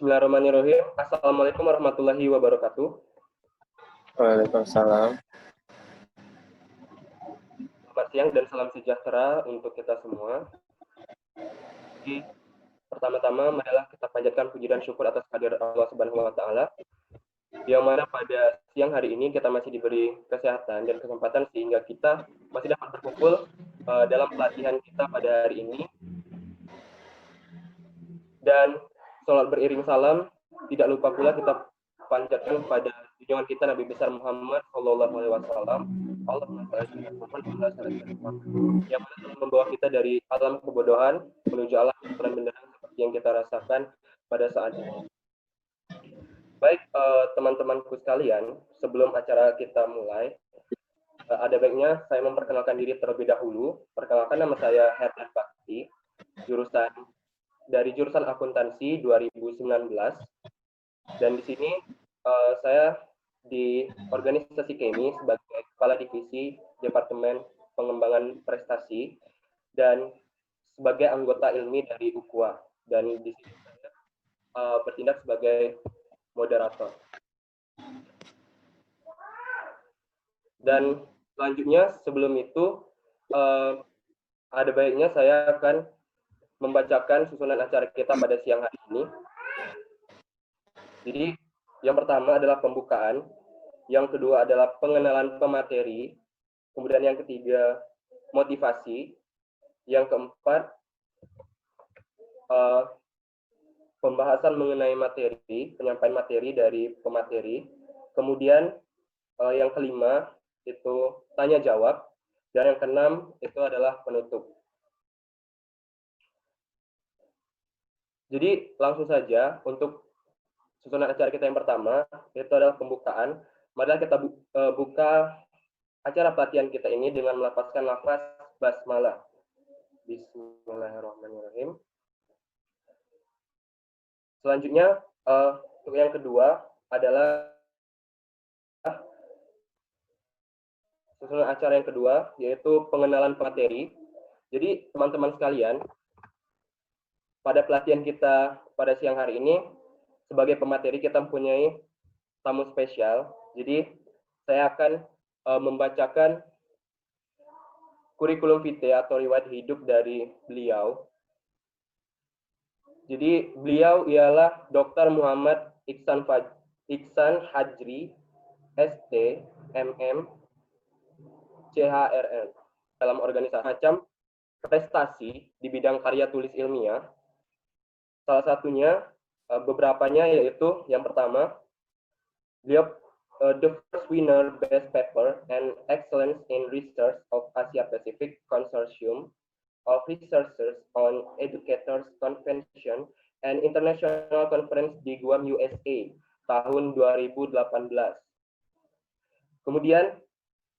Bismillahirrahmanirrahim. Assalamualaikum warahmatullahi wabarakatuh. Waalaikumsalam. Selamat siang dan salam sejahtera untuk kita semua. Jadi, pertama-tama marilah kita panjatkan puji dan syukur atas kehadirat Allah Subhanahu wa taala. Yang mana pada siang hari ini kita masih diberi kesehatan dan kesempatan sehingga kita masih dapat berkumpul dalam pelatihan kita pada hari ini. Dan sholat beriring salam, tidak lupa pula kita panjatkan pada junjungan kita Nabi besar Muhammad Shallallahu Alaihi Wasallam. Allahumma shalli ala Muhammad yang mana telah membawa kita dari alam kebodohan menuju alam terang benderang seperti yang kita rasakan pada saat ini. Baik, teman-temanku sekalian, sebelum acara kita mulai, ada baiknya saya memperkenalkan diri terlebih dahulu. Perkenalkan, nama saya Herman Bakti, dari jurusan akuntansi 2019, dan di sini saya di organisasi KEMI sebagai kepala divisi Departemen Pengembangan Prestasi dan sebagai anggota ilmi dari UKUA, dan di sini saya bertindak sebagai moderator. Dan selanjutnya sebelum itu ada baiknya saya akan membacakan susunan acara kita pada siang hari ini. Jadi, yang pertama adalah pembukaan, yang kedua adalah pengenalan pemateri, kemudian yang ketiga motivasi, yang keempat pembahasan mengenai materi, penyampaian materi dari pemateri, kemudian yang kelima itu tanya jawab, dan yang keenam itu adalah penutup. Jadi langsung saja untuk susunan acara kita yang pertama, itu adalah pembukaan. Mari kita buka acara pelatihan kita ini dengan melafazkan lafaz basmalah. Bismillahirrahmanirrahim. Selanjutnya, untuk yang kedua adalah susunan acara yang kedua, yaitu pengenalan materi. Jadi teman-teman sekalian, pada pelatihan kita pada siang hari ini, sebagai pemateri kita mempunyai tamu spesial. Jadi saya akan membacakan kurikulum vitae atau riwayat hidup dari beliau. Jadi beliau ialah Dr. Muhammad Iksan Hajri, ST, MM, CHRL, dalam organisasi macam prestasi di bidang karya tulis ilmiah. Salah satunya, beberapanya yaitu yang pertama, beliau the first winner best paper and excellence in research of Asia Pacific Consortium of Researchers on Educators Convention and International Conference di Guam, USA, tahun 2018. Kemudian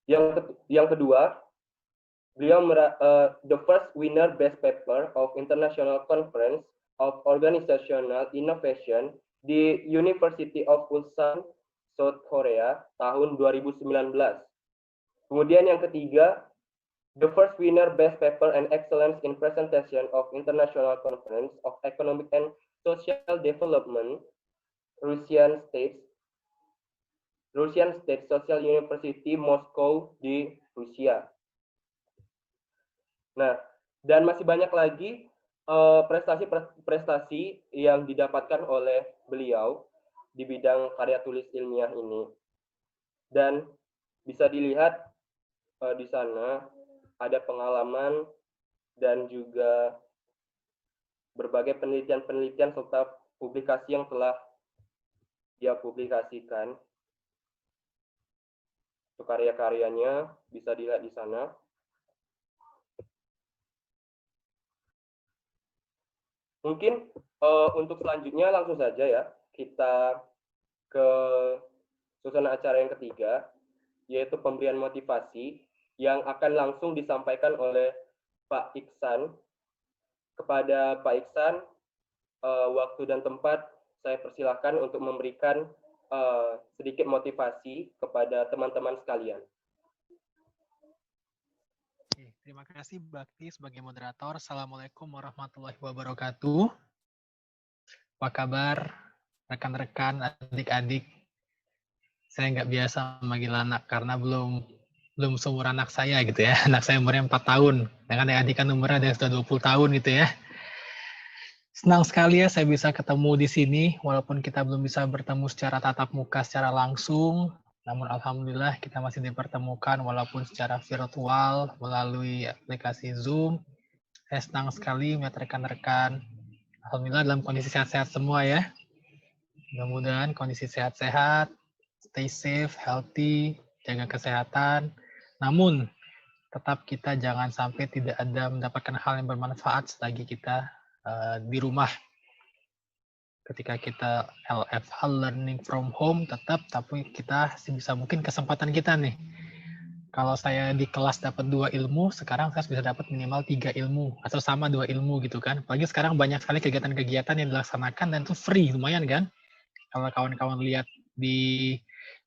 yang kedua, beliau the first winner best paper of International Conference of Organizational Innovation di University of Ulsan, South Korea, tahun 2019. Kemudian yang ketiga, the first winner best paper and excellence in presentation of International Conference of Economic and Social Development, Russian State Social University Moscow di Rusia. Nah, dan masih banyak lagi prestasi-prestasi yang didapatkan oleh beliau di bidang karya tulis ilmiah ini. Dan bisa dilihat di sana ada pengalaman dan juga berbagai penelitian-penelitian serta publikasi yang telah dia publikasikan. Untuk karya-karyanya bisa dilihat di sana. Mungkin untuk selanjutnya langsung saja ya, kita ke susunan acara yang ketiga, yaitu pemberian motivasi yang akan langsung disampaikan oleh Pak Iksan. Kepada Pak Iksan, waktu dan tempat saya persilahkan untuk memberikan sedikit motivasi kepada teman-teman sekalian. Terima kasih Bakti sebagai moderator. Assalamualaikum warahmatullahi wabarakatuh. Apa kabar rekan-rekan, adik-adik. Saya nggak biasa manggil anak karena belum seumur anak saya gitu ya. Anak saya umurnya 4 tahun. Dengan adik kan umurnya ada yang sudah 20 tahun gitu ya. Senang sekali ya saya bisa ketemu di sini, walaupun kita belum bisa bertemu secara tatap muka secara langsung, namun alhamdulillah kita masih dipertemukan walaupun secara virtual melalui aplikasi Zoom. Saya senang sekali melihat rekan-rekan. Alhamdulillah dalam kondisi sehat-sehat semua ya. Mudah-mudahan kondisi sehat-sehat, stay safe, healthy, jaga kesehatan. Namun, tetap kita jangan sampai tidak ada mendapatkan hal yang bermanfaat selagi kita di rumah. Ketika kita LFH, learning from home, tetap, tapi kita bisa mungkin kesempatan kita nih. Kalau saya di kelas dapat 2 ilmu, sekarang saya bisa dapat minimal 3 ilmu, atau sama 2 ilmu gitu kan. Apalagi sekarang banyak sekali kegiatan-kegiatan yang dilaksanakan dan itu free, lumayan kan. Kalau kawan-kawan lihat di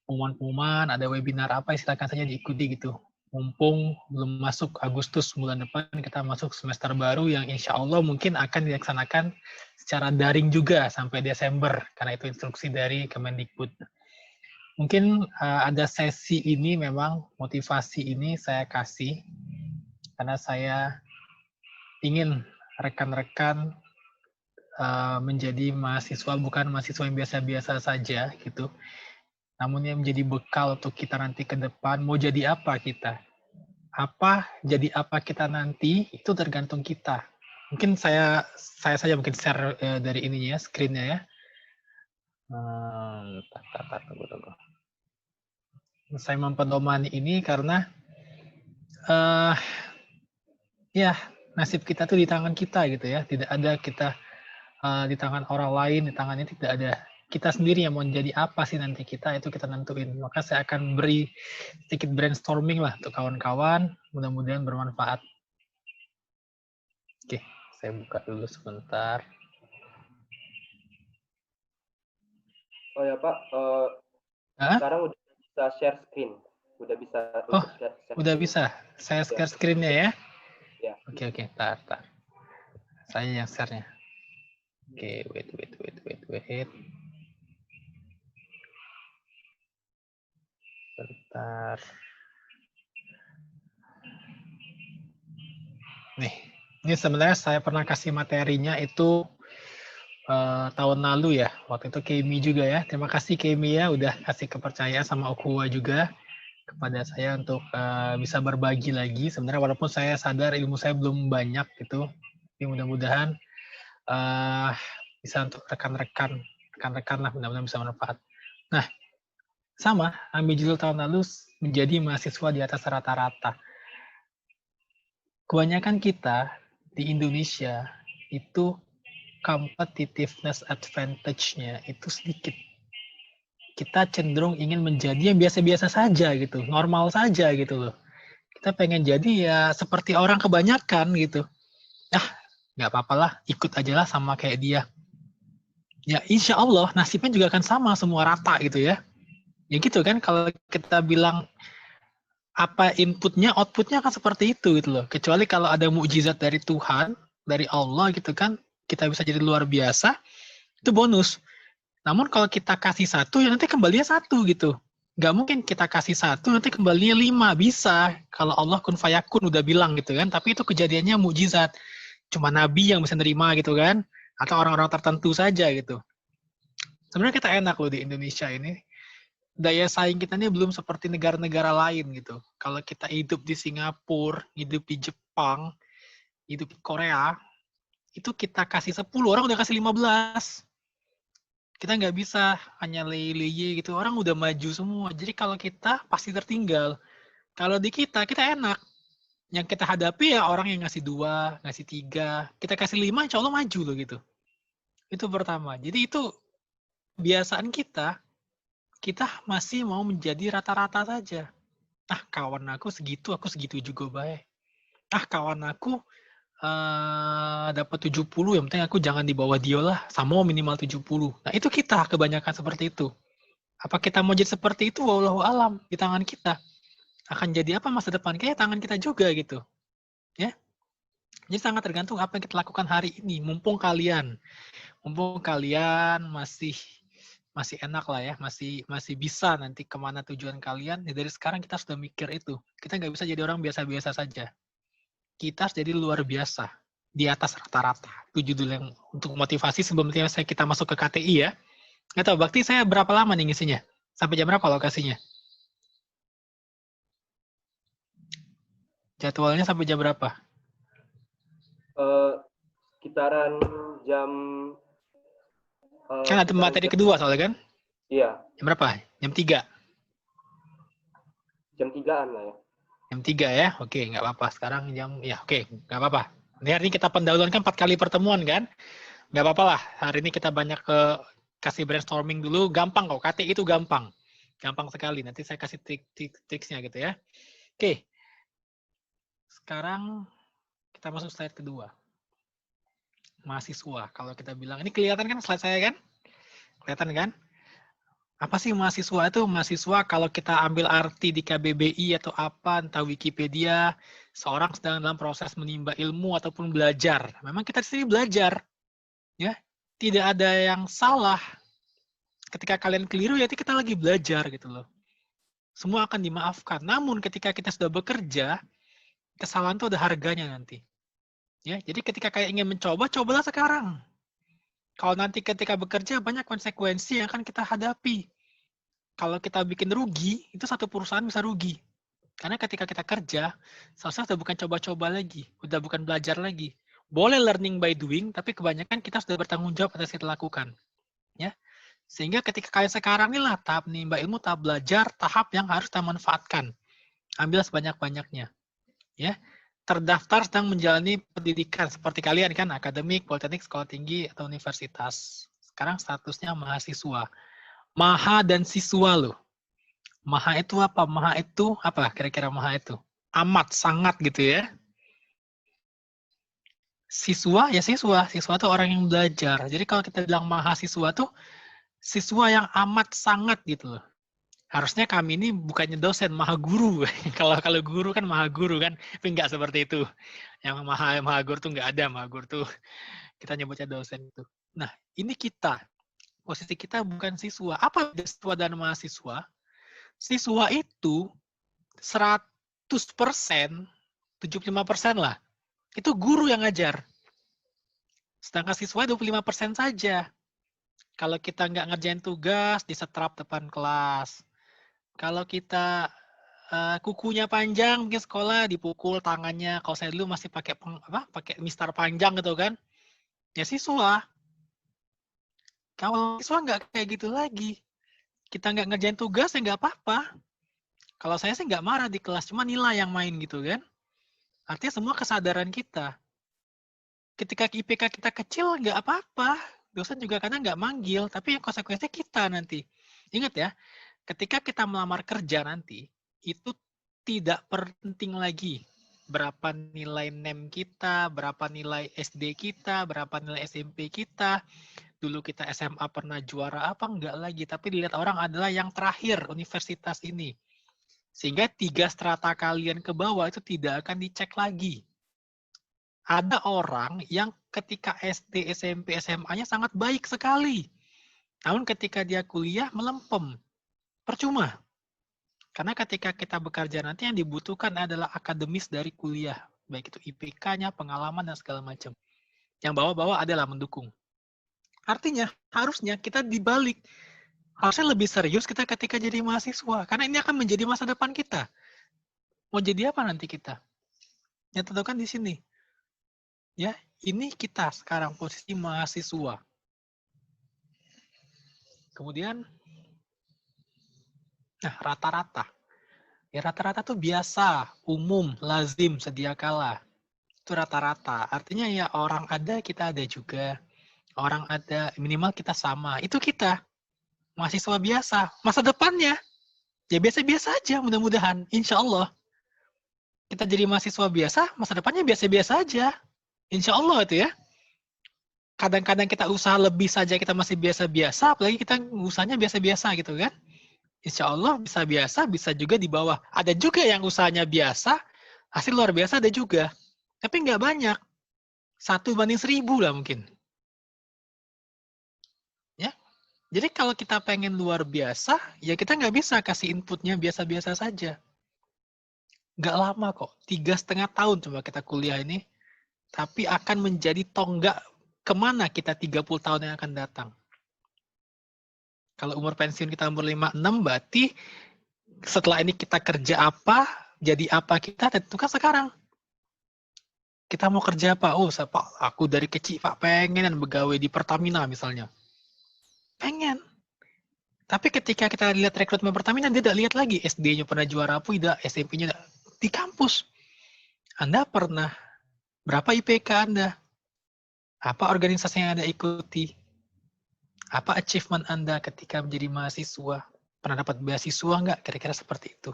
pengumuman-pengumuman, ada webinar apa, silakan saja diikuti gitu. Mumpung belum masuk Agustus bulan depan, kita masuk semester baru yang insya Allah mungkin akan dilaksanakan secara daring juga sampai Desember, karena itu instruksi dari Kemendikbud. Mungkin ada sesi ini memang motivasi ini saya kasih, karena saya ingin rekan-rekan menjadi mahasiswa, bukan mahasiswa yang biasa-biasa saja gitu, namun yang menjadi bekal untuk kita nanti ke depan. Mau jadi apa kita? Jadi apa kita nanti itu tergantung kita. Mungkin saya saja mungkin share dari ininya ya, screen-nya ya. Tunggu. Saya mempedomani ini karena ya nasib kita tuh di tangan kita gitu ya. Tidak ada kita di tangan orang lain, di tangannya tidak ada. Kita sendiri yang mau jadi apa sih nanti kita, itu kita nentuin. Maka saya akan beri sedikit brainstorming lah untuk kawan-kawan, mudah-mudahan bermanfaat. Oke, saya buka dulu sebentar. Oh ya Pak, sekarang udah bisa share screen. Udah bisa share udah screen. Bisa. Saya share screen-nya ya? Ya. Oke, tar. Saya yang share-nya. Oke, wait. Bentar. Nih, ini sebenarnya saya pernah kasih materinya itu tahun lalu ya. Waktu itu Kemi juga ya. Terima kasih Kemi ya udah kasih kepercayaan sama Okuwa juga kepada saya untuk bisa berbagi lagi. Sebenarnya walaupun saya sadar ilmu saya belum banyak gitu, tapi mudah-mudahan bisa untuk rekan-rekan lah, mudah-mudahan bisa bermanfaat. Nah, sama, ambil judul tahun lalu menjadi mahasiswa di atas rata-rata. Kebanyakan kita di Indonesia itu competitiveness advantage-nya itu sedikit. Kita cenderung ingin menjadi yang biasa-biasa saja gitu, normal saja gitu loh. Kita pengen jadi ya seperti orang kebanyakan gitu. Nggak apa-apalah, ikut aja lah sama kayak dia. Ya insya Allah nasibnya juga akan sama, semua rata gitu ya. Ya gitu kan, kalau kita bilang apa inputnya, outputnya kan seperti itu gitu loh. Kecuali kalau ada mukjizat dari Tuhan, dari Allah gitu kan, kita bisa jadi luar biasa, itu bonus. Namun kalau kita kasih 1, ya nanti kembalinya 1 gitu. Nggak mungkin kita kasih 1, nanti kembalinya 5. Bisa. Kalau Allah kun fayakun udah bilang gitu kan, tapi itu kejadiannya mukjizat. Cuma Nabi yang bisa nerima gitu kan, atau orang-orang tertentu saja gitu. Sebenarnya kita enak loh di Indonesia ini. Daya saing kita ini belum seperti negara-negara lain gitu. Kalau kita hidup di Singapura, hidup di Jepang, hidup di Korea, itu kita kasih 10, orang udah kasih 15. Kita nggak bisa hanya leye-leye gitu, orang udah maju semua. Jadi kalau kita pasti tertinggal. Kalau di kita enak. Yang kita hadapi ya orang yang ngasih 2, ngasih 3, kita kasih 5, insya Allah maju loh gitu. Itu pertama. Jadi itu kebiasaan kita masih mau menjadi rata-rata saja. Kawan aku segitu juga baik. Kawan aku dapat 70, yang penting aku jangan di bawah dia lah, sama minimal 70. Nah itu kita kebanyakan seperti itu. Apa kita mau jadi seperti itu? Wallahu alam, di tangan kita. Akan jadi apa masa depan? Kayak tangan kita juga gitu. Ya. Jadi sangat tergantung apa yang kita lakukan hari ini. Mumpung kalian masih masih enak lah ya, masih bisa nanti kemana tujuan kalian. Ya dari sekarang kita sudah mikir itu. Kita nggak bisa jadi orang biasa-biasa saja. Kita harus jadi luar biasa, di atas rata-rata. Itu judul yang untuk motivasi sebelum kita masuk ke KTI ya. Nggak tahu, Bakti saya berapa lama nih ngisinya? Sampai jam berapa lokasinya? Jadwalnya sampai jam berapa? Sekitaran jam Kan ada materi kedua soalnya kan? Iya. Jam berapa? Jam 3? Jam 3-an lah ya. Jam 3 ya? Oke, nggak apa-apa. Sekarang jam, ya oke, nggak apa-apa. Hari ini kita pendahuluan kan 4 kali pertemuan kan? Nggak apa-apa lah. Hari ini kita banyak kasih brainstorming dulu. Gampang kok, KTI itu gampang. Gampang sekali. Nanti saya kasih trik-triksnya gitu ya. Oke. Sekarang kita masuk slide kedua. Mahasiswa. Kalau kita bilang, ini kelihatan kan slide saya kan? Kelihatan kan? Apa sih mahasiswa itu? Mahasiswa kalau kita ambil arti di KBBI atau apa, entah Wikipedia, seorang sedang dalam proses menimba ilmu ataupun belajar. Memang kita di sini belajar. Ya, tidak ada yang salah. Ketika kalian keliru, ya kita lagi belajar gitu loh. Semua akan dimaafkan. Namun ketika kita sudah bekerja, kesalahan itu ada harganya nanti. Ya, jadi ketika kalian ingin mencoba, cobalah sekarang. Kalau nanti ketika bekerja banyak konsekuensi yang akan kita hadapi. Kalau kita bikin rugi, itu satu perusahaan bisa rugi. Karena ketika kita kerja, seharusnya sudah bukan coba-coba lagi, udah bukan belajar lagi. Boleh learning by doing, tapi kebanyakan kita sudah bertanggung jawab atas kita lakukan. Ya, sehingga ketika kalian sekarang inilah tahap nimba ilmu, tahap belajar, tahap yang harus kita manfaatkan. Ambil sebanyak-banyaknya. Ya, terdaftar sedang menjalani pendidikan seperti kalian kan, akademik, politeknik, sekolah tinggi, atau universitas. Sekarang statusnya mahasiswa. Maha dan siswa loh. Maha itu apa? Maha itu apa? Kira-kira maha itu? Amat, sangat gitu ya. Siswa, ya siswa. Siswa itu orang yang belajar. Jadi kalau kita bilang mahasiswa tuh, siswa yang amat sangat gitu loh. Harusnya kami ini bukannya dosen, maha guru. Kalau guru kan maha guru kan, tapi nggak seperti itu. Yang maha guru tuh nggak ada, maha guru tuh kita nyebutnya dosen itu. Nah, ini kita. Posisi kita bukan siswa. Apa beda siswa dan mahasiswa? Siswa itu 100%, 75% lah. Itu guru yang ngajar. Sedangkan siswa 25% saja. Kalau kita nggak ngerjain tugas, disetrap depan kelas. Kalau kita kukunya panjang, mungkin sekolah dipukul tangannya. Kalau saya dulu masih pakai mistar panjang gitu kan. Ya siswa. Kalau siswa nggak kayak gitu lagi. Kita nggak ngerjain tugas, ya nggak apa-apa. Kalau saya sih nggak marah di kelas, cuma nilai yang main gitu kan. Artinya semua kesadaran kita. Ketika IPK kita kecil, nggak apa-apa. Dosen juga kadang nggak manggil, tapi yang konsekuensinya kita nanti. Ingat ya, ketika kita melamar kerja nanti, itu tidak penting lagi berapa nilai NEM kita, berapa nilai SD kita, berapa nilai SMP kita. Dulu kita SMA pernah juara apa, enggak lagi. Tapi dilihat orang adalah yang terakhir, universitas ini. Sehingga 3 strata kalian ke bawah itu tidak akan dicek lagi. Ada orang yang ketika SD, SMP, SMA-nya sangat baik sekali. Namun ketika dia kuliah melempem. Percuma. Karena ketika kita bekerja nanti yang dibutuhkan adalah akademis dari kuliah. Baik itu IPK-nya, pengalaman, dan segala macam. Yang bawah-bawah adalah mendukung. Artinya, harusnya kita dibalik. Harusnya lebih serius kita ketika jadi mahasiswa. Karena ini akan menjadi masa depan kita. Mau jadi apa nanti kita? Ya tentukan di sini. Ya, ini kita sekarang posisi mahasiswa. Kemudian, nah rata-rata. Ya rata-rata tuh biasa, umum, lazim, sedia kala. Itu rata-rata. Artinya ya orang ada, kita ada juga. Orang ada, minimal kita sama. Itu kita. Mahasiswa biasa. Masa depannya, ya biasa-biasa aja mudah-mudahan. Insya Allah. Kita jadi mahasiswa biasa, masa depannya biasa-biasa aja. Insya Allah itu ya. Kadang-kadang kita usaha lebih saja kita masih biasa-biasa, apalagi kita usahanya biasa-biasa gitu kan. Insya Allah bisa biasa, bisa juga di bawah. Ada juga yang usahanya biasa, hasil luar biasa ada juga. Tapi nggak banyak. 1 banding 1000 lah mungkin. Ya. Jadi kalau kita pengen luar biasa, ya kita nggak bisa kasih inputnya biasa-biasa saja. Nggak lama kok, 3,5 tahun coba kita kuliah ini, tapi akan menjadi tonggak kemana kita 30 tahun yang akan datang. Kalau umur pensiun kita umur 56, berarti setelah ini kita kerja apa, jadi apa kita tentukan sekarang. Kita mau kerja apa? Oh, Pak, aku dari kecil Pak pengen begawe di Pertamina misalnya. Pengen. Tapi ketika kita lihat rekrutmen Pertamina, dia tidak lihat lagi SD-nya pernah juara apa, tidak, SMP-nya di kampus. Anda pernah berapa IPK Anda? Apa organisasi yang Anda ikuti? Apa achievement Anda ketika menjadi mahasiswa? Pernah dapat beasiswa nggak? Kira-kira seperti itu.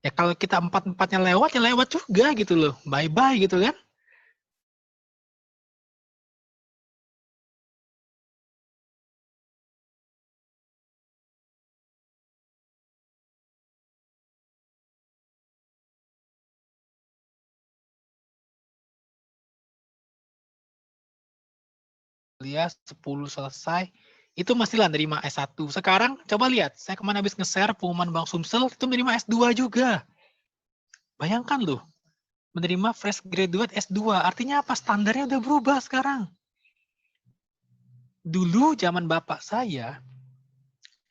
Ya kalau kita empat-empatnya lewat, ya lewat juga gitu loh. Bye-bye gitu kan. Kuliah 10 selesai, itu masih lah nerima S1. Sekarang coba lihat, saya kemana habis nge-share pengumuman Bank Sumsel, itu menerima S2 juga. Bayangkan loh, menerima fresh graduate S2. Artinya apa? Standarnya udah berubah sekarang. Dulu zaman bapak saya,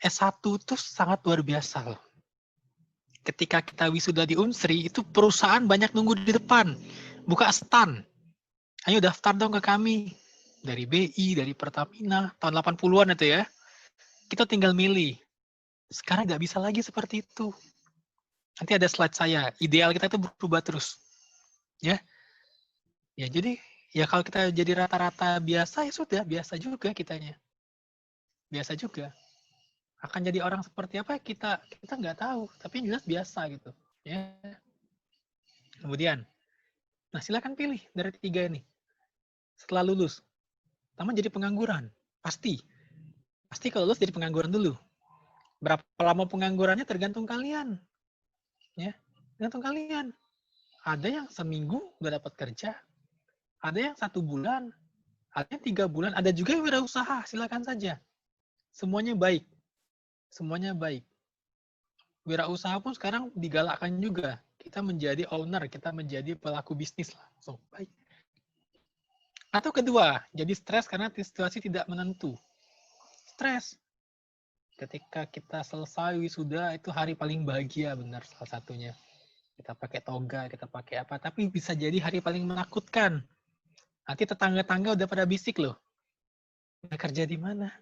S1 itu sangat luar biasa loh. Ketika kita wisuda di Unsri, itu perusahaan banyak nunggu di depan. Buka stand. Ayo daftar dong ke kami. Dari BI, dari Pertamina, tahun 80-an itu ya. Kita tinggal milih. Sekarang nggak bisa lagi seperti itu. Nanti ada slide saya. Ideal kita itu berubah terus. Ya, ya jadi ya kalau kita jadi rata-rata biasa ya sudah biasa juga kitanya. Biasa juga. Akan jadi orang seperti apa kita nggak tahu. Tapi yang jelas biasa gitu. Ya. Kemudian, nah silakan pilih dari 3 ini. Setelah lulus, pertama jadi pengangguran. Pasti kalau lulus jadi pengangguran dulu. Berapa lama penganggurannya tergantung kalian. Ya, tergantung kalian. Ada yang seminggu udah dapat kerja, ada yang 1 bulan, ada yang 3 bulan, ada juga yang wirausaha, silakan saja. Semuanya baik. Semuanya baik. Wirausaha pun sekarang digalakkan juga. Kita menjadi owner, kita menjadi pelaku bisnis lah. So, baik. Atau kedua, jadi stres karena situasi tidak menentu. Stres. Ketika kita selesai wisuda, itu hari paling bahagia, benar salah satunya. Kita pakai toga, kita pakai apa, tapi bisa jadi hari paling menakutkan. Nanti tetangga-tangga udah pada bisik loh. Udah kerja di mana?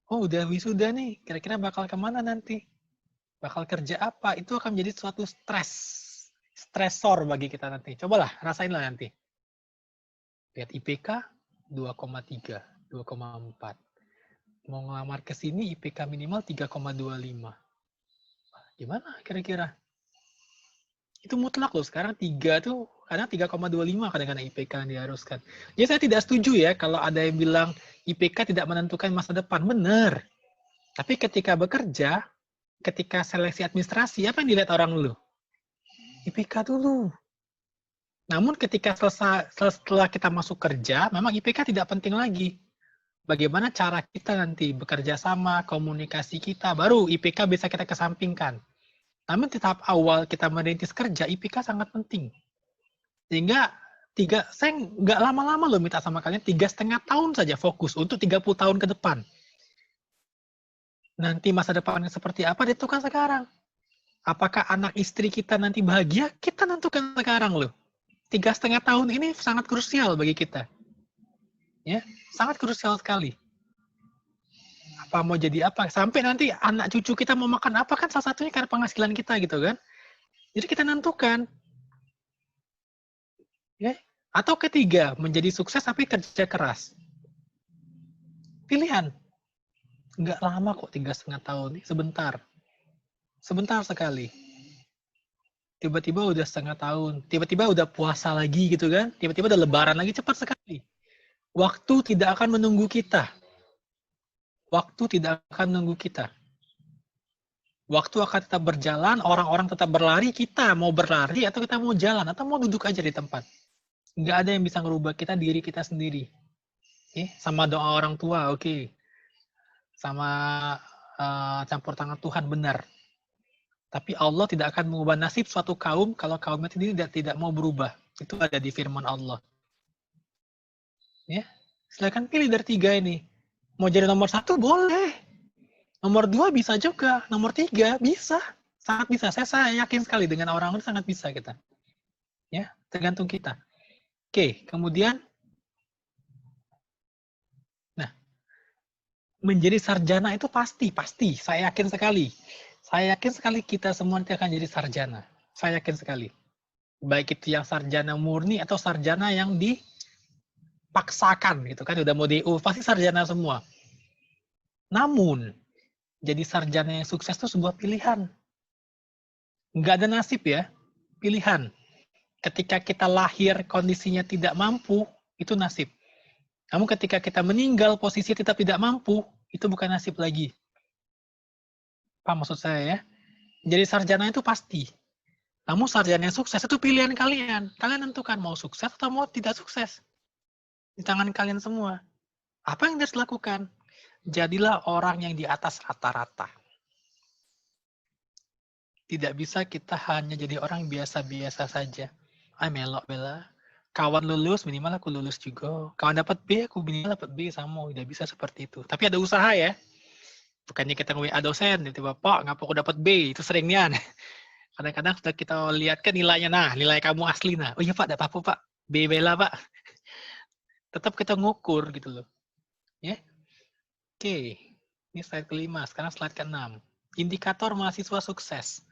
Oh, udah wisuda nih. Kira-kira bakal kemana nanti? Bakal kerja apa? Itu akan menjadi suatu stresor bagi kita nanti. Cobalah, rasainlah nanti. Lihat IPK 2,3, 2,4. Mau ngelamar ke sini IPK minimal 3,25. Gimana kira-kira? Itu mutlak loh. Sekarang 3 tuh kadang 3,25 kadang-kadang IPK yang diharuskan. Jadi saya tidak setuju ya kalau ada yang bilang IPK tidak menentukan masa depan. Benar. Tapi ketika bekerja, ketika seleksi administrasi, apa yang dilihat orang dulu? IPK dulu. Namun ketika setelah kita masuk kerja, memang IPK tidak penting lagi. Bagaimana cara kita nanti bekerja sama, komunikasi kita, baru IPK bisa kita kesampingkan. Namun di tahap awal kita merintis kerja, IPK sangat penting. Sehingga saya nggak lama-lama loh minta sama kalian 3,5 tahun saja fokus untuk 30 tahun ke depan. Nanti masa depannya seperti apa, ditentukan sekarang. Apakah anak istri kita nanti bahagia, kita tentukan sekarang loh. 3,5 tahun ini sangat krusial bagi kita. Ya, sangat krusial sekali. Apa mau jadi apa? Sampai nanti anak cucu kita mau makan apa kan salah satunya karena penghasilan kita gitu kan. Jadi kita tentukan. Ya. Atau ketiga, menjadi sukses tapi kerja keras. Pilihan. Nggak lama kok 3,5 tahun. Sebentar. Sebentar sekali. Tiba-tiba udah 1,5 tahun. Tiba-tiba udah puasa lagi gitu kan. Tiba-tiba udah lebaran lagi. Cepat sekali. Waktu tidak akan menunggu kita. Waktu tidak akan menunggu kita. Waktu akan tetap berjalan, orang-orang tetap berlari, kita mau berlari atau kita mau jalan, atau mau duduk aja di tempat. Nggak ada yang bisa ngerubah kita, diri kita sendiri. Sama doa orang tua, oke. sama campur tangan Tuhan benar. Tapi Allah tidak akan mengubah nasib suatu kaum kalau kaumnya tidak mau berubah. Itu ada di firman Allah. Ya, silakan pilih dari 3 ini. Mau jadi nomor 1 boleh. Nomor 2 bisa juga. Nomor 3 bisa. Sangat bisa. Saya yakin sekali dengan orang-orang sangat bisa kita. Ya, tergantung kita. Oke, kemudian menjadi sarjana itu pasti. Saya yakin sekali. Saya yakin sekali kita semua nanti akan jadi sarjana. Saya yakin sekali. Baik itu yang sarjana murni atau sarjana yang dipaksakan gitu kan, udah mau DU, pasti sarjana semua. Namun, jadi sarjana yang sukses itu sebuah pilihan. Nggak ada nasib ya, pilihan. Ketika kita lahir kondisinya tidak mampu, itu nasib. Namun ketika kita meninggal posisi kita tidak mampu, itu bukan nasib lagi. Apa maksud saya ya? Jadi sarjana itu pasti. Namun sarjana yang sukses itu pilihan kalian. Kalian tentukan mau sukses atau mau tidak sukses. Di tangan kalian semua. Apa yang harus dilakukan? Jadilah orang yang di atas rata-rata. Tidak bisa kita hanya jadi orang biasa-biasa saja. Melok bela. Kawan lulus, minimal aku lulus juga. Kawan dapat B, aku minimal dapat B sama. Tidak bisa seperti itu. Tapi ada usaha ya. Bukannya kita nge-WA dosen, tiba-tiba, Pak, ngapa aku dapat B? Itu sering nian. Kadang-kadang sudah kita lihat kan nilainya, nah, nilai kamu asli, nah. Oh iya Pak, tidak apa-apa Pak. B bela Pak. Tetap kita ngukur gitu loh. Ya. Oke. Ini slide ke-5. Sekarang slide ke-6. Indikator mahasiswa sukses.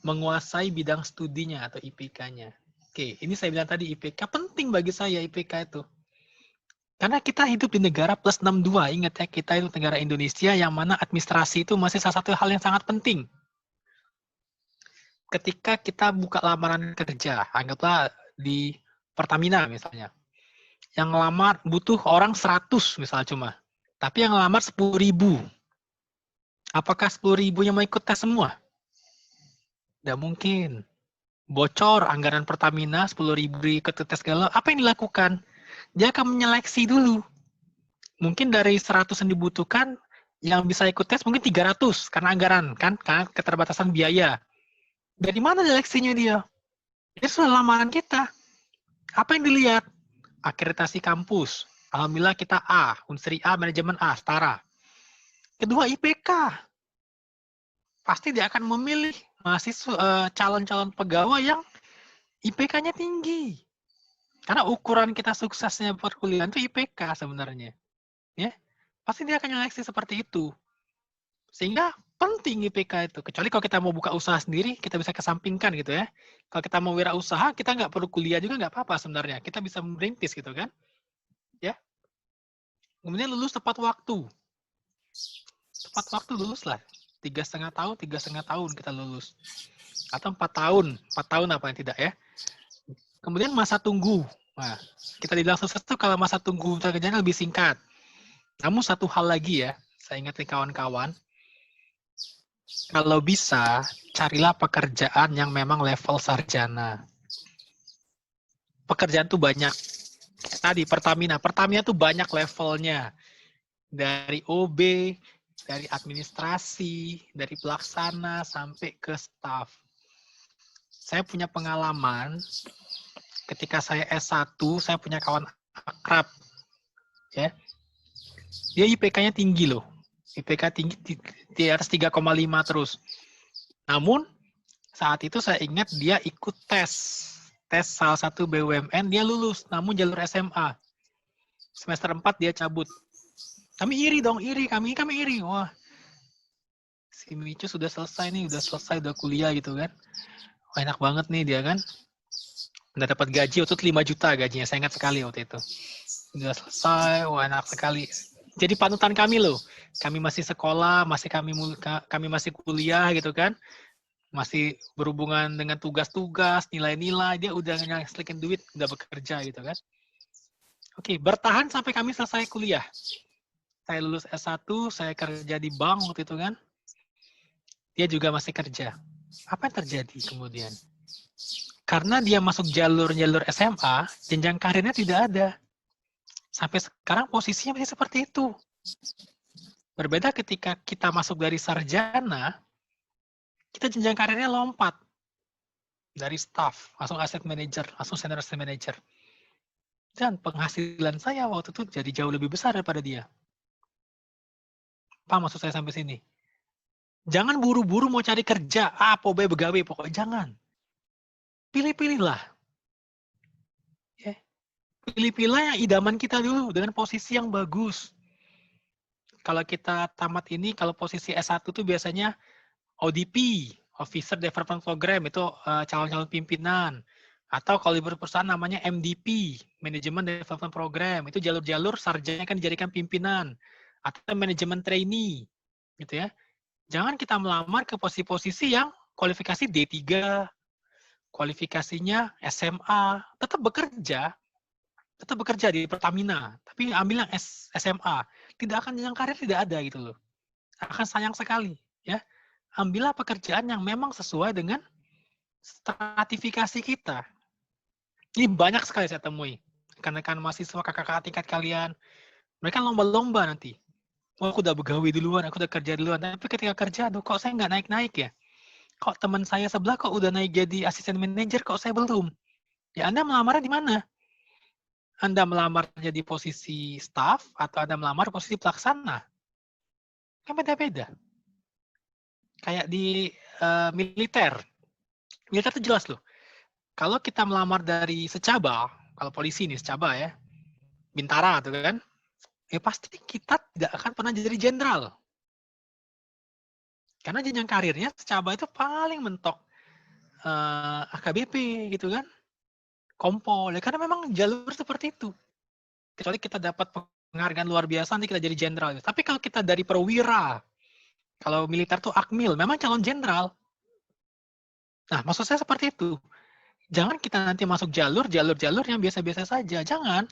Menguasai bidang studinya atau IPK-nya. Oke, ini saya bilang tadi IPK penting bagi saya IPK itu. Karena kita hidup di negara plus 62. Ingat ya, kita itu negara Indonesia yang mana administrasi itu masih salah satu hal yang sangat penting. Ketika kita buka lamaran kerja, anggaplah di Pertamina misalnya. Yang ngelamar butuh orang 100 misalnya cuma. Tapi yang ngelamar 10.000. Apakah 10.000-nya mau ikut tes semua? Tidak mungkin. Bocor anggaran Pertamina, 10.000 ikut tes galau. Apa yang dilakukan? Dia akan menyeleksi dulu. Mungkin dari 100 yang dibutuhkan, yang bisa ikut tes mungkin 300 karena anggaran, kan? Karena keterbatasan biaya. Dari mana seleksinya dia? Itu sudah lamaran kita. Apa yang dilihat? Akreditasi kampus. Alhamdulillah kita A, Unsri A, manajemen A, setara. Kedua IPK. Pasti dia akan memilih mahasiswa calon-calon pegawai yang IPK-nya tinggi. Karena ukuran kita suksesnya perkuliahan itu IPK sebenarnya. Ya. Pasti dia akan nyeleksi seperti itu. Sehingga penting IPK itu. Kecuali kalau kita mau buka usaha sendiri, kita bisa kesampingkan gitu ya. Kalau kita mau wirausaha, kita nggak perlu kuliah juga nggak apa-apa sebenarnya. Kita bisa merintis gitu kan. Ya. Kemudian lulus tepat waktu. Tepat waktu lulus lah. 3,5 tahun kita lulus. Atau 4 tahun. 4 tahun apa yang tidak ya. Kemudian masa tunggu. Nah, kita dibilang sukses itu kalau masa tunggu kerjanya lebih singkat. Namun satu hal lagi ya, saya ingatkan kawan-kawan, kalau bisa, carilah pekerjaan yang memang level sarjana. Pekerjaan tuh banyak. Tadi Pertamina tuh banyak levelnya. Dari OB, dari administrasi, dari pelaksana, sampai ke staff. Saya punya pengalaman, ketika saya S1, saya punya kawan akrab. Ya. Dia IPK-nya tinggi loh. IPK tinggi di atas 3,5 terus. Namun, saat itu saya ingat dia ikut tes salah satu BUMN, dia lulus, namun jalur SMA. Semester 4 dia cabut. Kami iri dong, kami iri. Wah, si Micu sudah selesai, udah kuliah gitu kan. Wah, enak banget nih dia kan. Udah dapat gaji, waktu itu 5 juta gajinya, saya ingat sekali waktu itu. Udah selesai, wah enak sekali. Jadi panutan kami loh. Kami masih sekolah, kami masih kuliah gitu kan. Masih berhubungan dengan tugas-tugas, nilai-nilai, dia udah nyelesain duit, udah bekerja gitu kan. Oke, bertahan sampai kami selesai kuliah. Saya lulus S1, saya kerja di bank waktu itu kan. Dia juga masih kerja. Apa yang terjadi kemudian? Karena dia masuk jalur SMA, jenjang karirnya tidak ada. Sampai sekarang posisinya masih seperti itu. Berbeda ketika kita masuk dari sarjana, kita jenjang karirnya lompat. Dari staff, langsung asset manager, langsung senior asset manager. Dan penghasilan saya waktu itu jadi jauh lebih besar daripada dia. Paham maksud saya sampai sini? Jangan buru-buru mau cari kerja, B begawe, pokoknya jangan. Pilih-pilihlah. Ya. Pilih-pilih yang idaman kita dulu dengan posisi yang bagus. Kalau kita tamat ini, kalau posisi S1 itu biasanya ODP, Officer Development Program, itu calon-calon pimpinan. Atau kalau di perusahaan namanya MDP, Management Development Program. Itu jalur-jalur sarjana kan dijadikan pimpinan. Atau manajemen trainee. Gitu ya. Jangan kita melamar ke posisi-posisi yang kualifikasi D3, kualifikasinya SMA, tetap bekerja di Pertamina, tapi ambil yang SMA. Tidak akan jenjang karir, tidak ada gitu loh. Akan sayang sekali, ya. Ambillah pekerjaan yang memang sesuai dengan stratifikasi kita. Ini banyak sekali saya temui. Rekan-rekan mahasiswa, kakak-kakak tingkat kalian, mereka lomba-lomba nanti. Oh, aku udah begawi duluan, aku udah kerja duluan. Tapi ketika kerja, aduh kok saya nggak naik-naik ya? Kok teman saya sebelah kok udah naik jadi asisten manajer, kok saya belum? Ya Anda melamarnya di mana? Anda melamar jadi posisi staff atau Anda melamar posisi pelaksana? Kan beda-beda. Kayak di militer. Militer itu jelas loh. Kalau kita melamar dari secaba, kalau polisi nih secaba ya, bintara tuh kan, ya pasti kita tidak akan pernah jadi jenderal. Karena jenjang karirnya secaba itu paling mentok AKBP gitu kan, kompol. Ya karena memang jalur seperti itu. Kecuali kita dapat penghargaan luar biasa, nanti kita jadi jenderal. Tapi kalau kita dari perwira, kalau militer tuh akmil, memang calon jenderal. Nah, maksud saya seperti itu. Jangan kita nanti masuk jalur yang biasa-biasa saja. Jangan.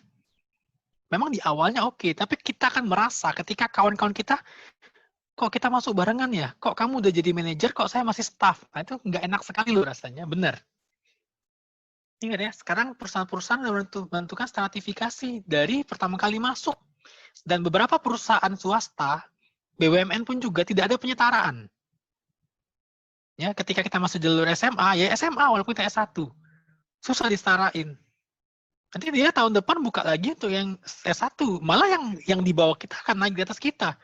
Memang di awalnya oke, tapi kita akan merasa ketika kawan-kawan kita, kok kita masuk barengan ya? Kok kamu udah jadi manajer, kok saya masih staff? Nah, itu nggak enak sekali loh rasanya. Benar. Ingat ya, sekarang perusahaan-perusahaan menentukan stratifikasi dari pertama kali masuk. Dan beberapa perusahaan swasta, BUMN pun juga tidak ada penyetaraan. Ya, ketika kita masuk jalur SMA, ya SMA walaupun kita S1. Susah disetarain. Nanti dia tahun depan buka lagi untuk yang S1. Malah yang di bawah kita akan naik di atas kita.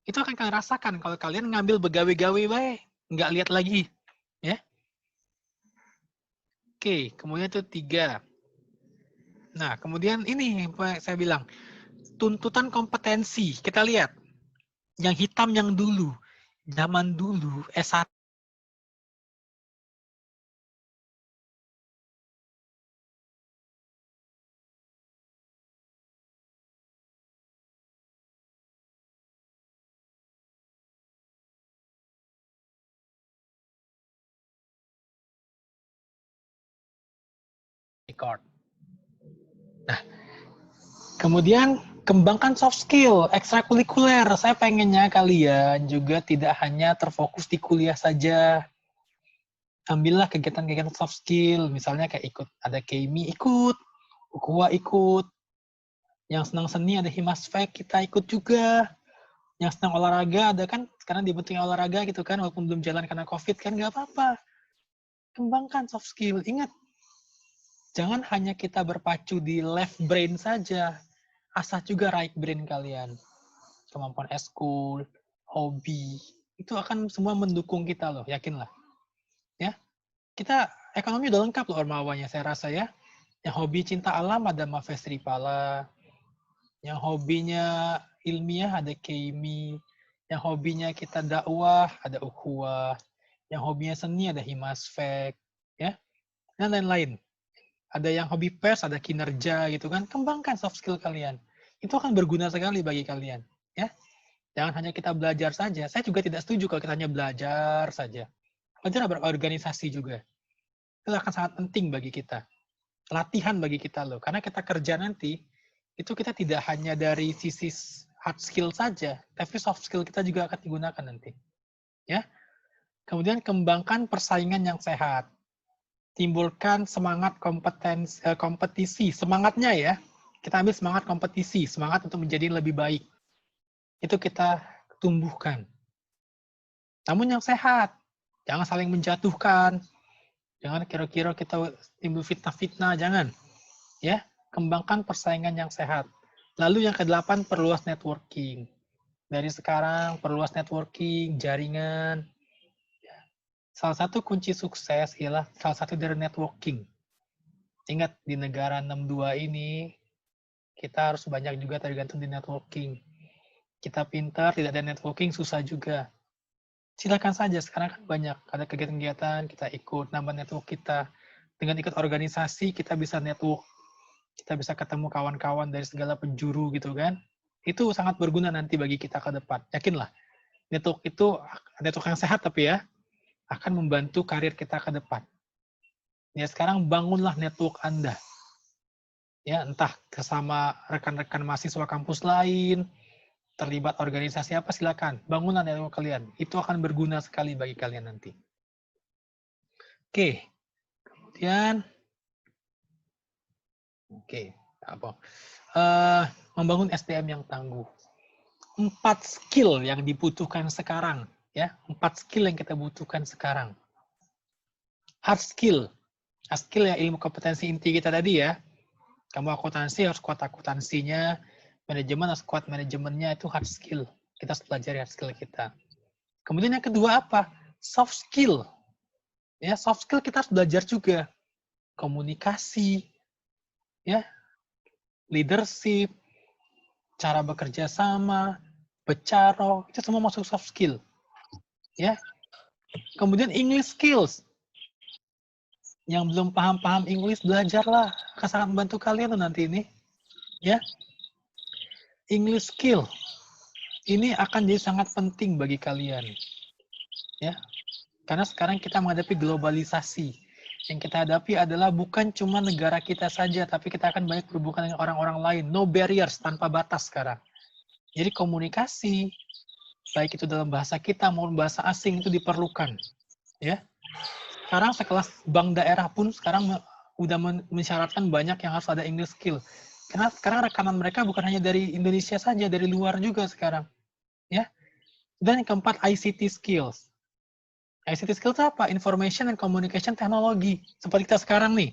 Itu akan kalian rasakan kalau kalian ngambil begawe-gawe baik. Nggak lihat lagi. Ya. Oke, kemudian itu 3. Nah, kemudian ini saya bilang, tuntutan kompetensi. Kita lihat. Yang hitam yang dulu. Zaman dulu, S1. Record. Nah, kemudian kembangkan soft skill, ekstrakurikuler. Saya pengennya kalian juga tidak hanya terfokus di kuliah saja. Ambillah kegiatan-kegiatan soft skill, misalnya kayak ada KMI ikut, UKUA ikut, yang senang seni ada Himasfek, kita ikut juga. Yang senang olahraga ada kan, sekarang dibentuknya olahraga gitu kan, walaupun belum jalan karena COVID kan nggak apa-apa. Kembangkan soft skill. Ingat, jangan hanya kita berpacu di left brain saja, asah juga right brain kalian. Kemampuan eskul, hobi, itu akan semua mendukung kita loh, yakinlah. Ya, kita ekonomi udah lengkap loh ormawanya, saya rasa ya. Yang hobi cinta alam ada Mafes Tripala, yang hobinya ilmiah ada Keimi, yang hobinya kita dakwah ada Ukhuwah, yang hobinya seni ada Himasfek, ya, dan lain-lain. Ada yang hobi pers, ada kinerja gitu kan. Kembangkan soft skill kalian. Itu akan berguna sekali bagi kalian, ya. Jangan hanya kita belajar saja. Saya juga tidak setuju kalau kita hanya belajar saja. Belajar berorganisasi juga. Itu akan sangat penting bagi kita. Latihan bagi kita loh. Karena kita kerja nanti, itu kita tidak hanya dari sisi hard skill saja, tapi soft skill kita juga akan digunakan nanti. Ya. Kemudian kembangkan persaingan yang sehat. Timbulkan semangat kompetisi. Semangatnya ya, kita ambil semangat kompetisi, semangat untuk menjadi lebih baik. Itu kita tumbuhkan. Namun yang sehat, jangan saling menjatuhkan, jangan kira-kira kita timbul fitnah-fitnah, jangan. Ya, kembangkan persaingan yang sehat. Lalu yang ke-8, perluas networking. Dari sekarang, perluas networking, jaringan. Salah satu kunci sukses ialah salah satu dari networking. Ingat, di negara 62 ini, kita harus banyak juga tergantung di networking. Kita pintar, tidak ada networking, susah juga. Silakan saja, sekarang kan banyak. Ada kegiatan-kegiatan, kita ikut, nambah network kita. Dengan ikut organisasi, kita bisa network. Kita bisa ketemu kawan-kawan dari segala penjuru gitu kan. Itu sangat berguna nanti bagi kita ke depan. Yakinlah, network itu, network yang sehat tapi ya, akan membantu karir kita ke depan. Ya, sekarang bangunlah network Anda. Ya, entah bersama rekan-rekan mahasiswa kampus lain, terlibat organisasi apa, silakan. Bangunlah network kalian. Itu akan berguna sekali bagi kalian nanti. Oke. Kemudian membangun SDM yang tangguh. 4 skill yang dibutuhkan sekarang, ya. 4 skill yang kita butuhkan sekarang. Hard skill. Hard skill ya ilmu kompetensi inti kita tadi ya. Kamu akuntansi harus kuat akuntansinya, manajemen harus kuat manajemennya, itu hard skill. Kita harus pelajari hard skill kita. Kemudian yang kedua apa? Soft skill. Ya, soft skill kita harus belajar juga. Komunikasi, ya, leadership, cara bekerja sama, bicara, itu semua masuk soft skill. Ya. Kemudian English skills. Yang belum paham-paham English, belajarlah. Akan sangat membantu kalian tuh nanti ini. Ya. English skill. Ini akan jadi sangat penting bagi kalian. Ya. Karena sekarang kita menghadapi globalisasi. Yang kita hadapi adalah bukan cuma negara kita saja, tapi kita akan banyak berhubungan dengan orang-orang lain. No barriers, tanpa batas sekarang. Jadi komunikasi, baik itu dalam bahasa kita maupun bahasa asing, itu diperlukan. Ya. Sekarang sekelas bank daerah pun sekarang udah mensyaratkan banyak yang harus ada English skill. Karena sekarang rekanan mereka bukan hanya dari Indonesia saja, dari luar juga sekarang. Ya. Dan yang keempat, ICT skills. ICT skills itu apa? Information and Communication Technology. Seperti kita sekarang nih.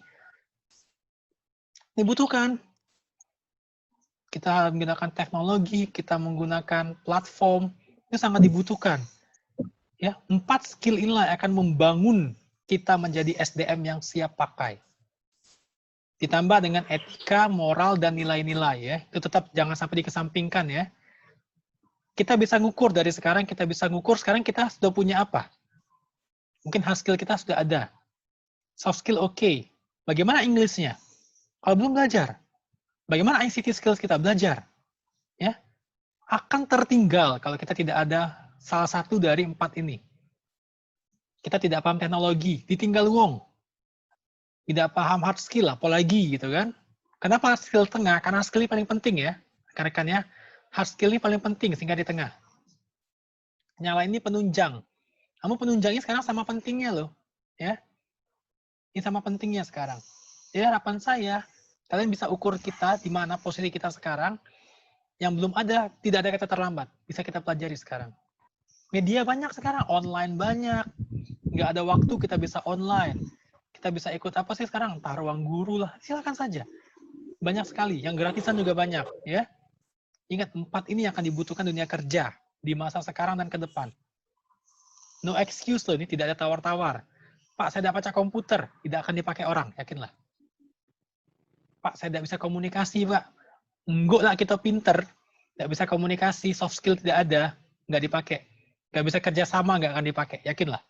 Dibutuhkan. Kita menggunakan teknologi, kita menggunakan platform, itu sangat dibutuhkan. Ya, 4 skill inilah yang akan membangun kita menjadi SDM yang siap pakai. Ditambah dengan etika, moral, dan nilai-nilai ya. Itu tetap jangan sampai dikesampingkan ya. Kita bisa ngukur dari sekarang, kita bisa ngukur sekarang kita sudah punya apa. Mungkin hard skill kita sudah ada. Soft skill oke. Bagaimana English-nya? Kalau belum belajar. Bagaimana ICT skills kita belajar? Ya. Akan tertinggal kalau kita tidak ada salah satu dari 4 ini. Kita tidak paham teknologi, ditinggal wong. Tidak paham hard skill, apalagi gitu kan. Kenapa hard skill tengah? Karena hard skill ini paling penting ya. Rekan-rekannya, hard skill ini paling penting sehingga di tengah. Yang lain ini penunjang. Kamu penunjangnya sekarang sama pentingnya loh. Ya. Ini sama pentingnya sekarang. Jadi harapan saya, kalian bisa ukur kita di mana posisi kita sekarang. Yang belum ada, tidak ada kata terlambat. Bisa kita pelajari sekarang. Media banyak sekarang, online banyak. Nggak ada waktu, kita bisa online. Kita bisa ikut apa sih sekarang? Entah ruang guru lah, silakan saja. Banyak sekali, yang gratisan juga banyak. Ya. Ingat, 4 ini yang akan dibutuhkan dunia kerja di masa sekarang dan ke depan. No excuse loh, ini tidak ada tawar-tawar. Pak, saya tidak baca komputer, tidak akan dipakai orang, yakinlah. Pak, saya tidak bisa komunikasi, Pak. Enggak lah, kita pinter, tidak bisa komunikasi, soft skill tidak ada, nggak dipakai. Nggak bisa kerja sama, nggak akan dipakai, yakinlah.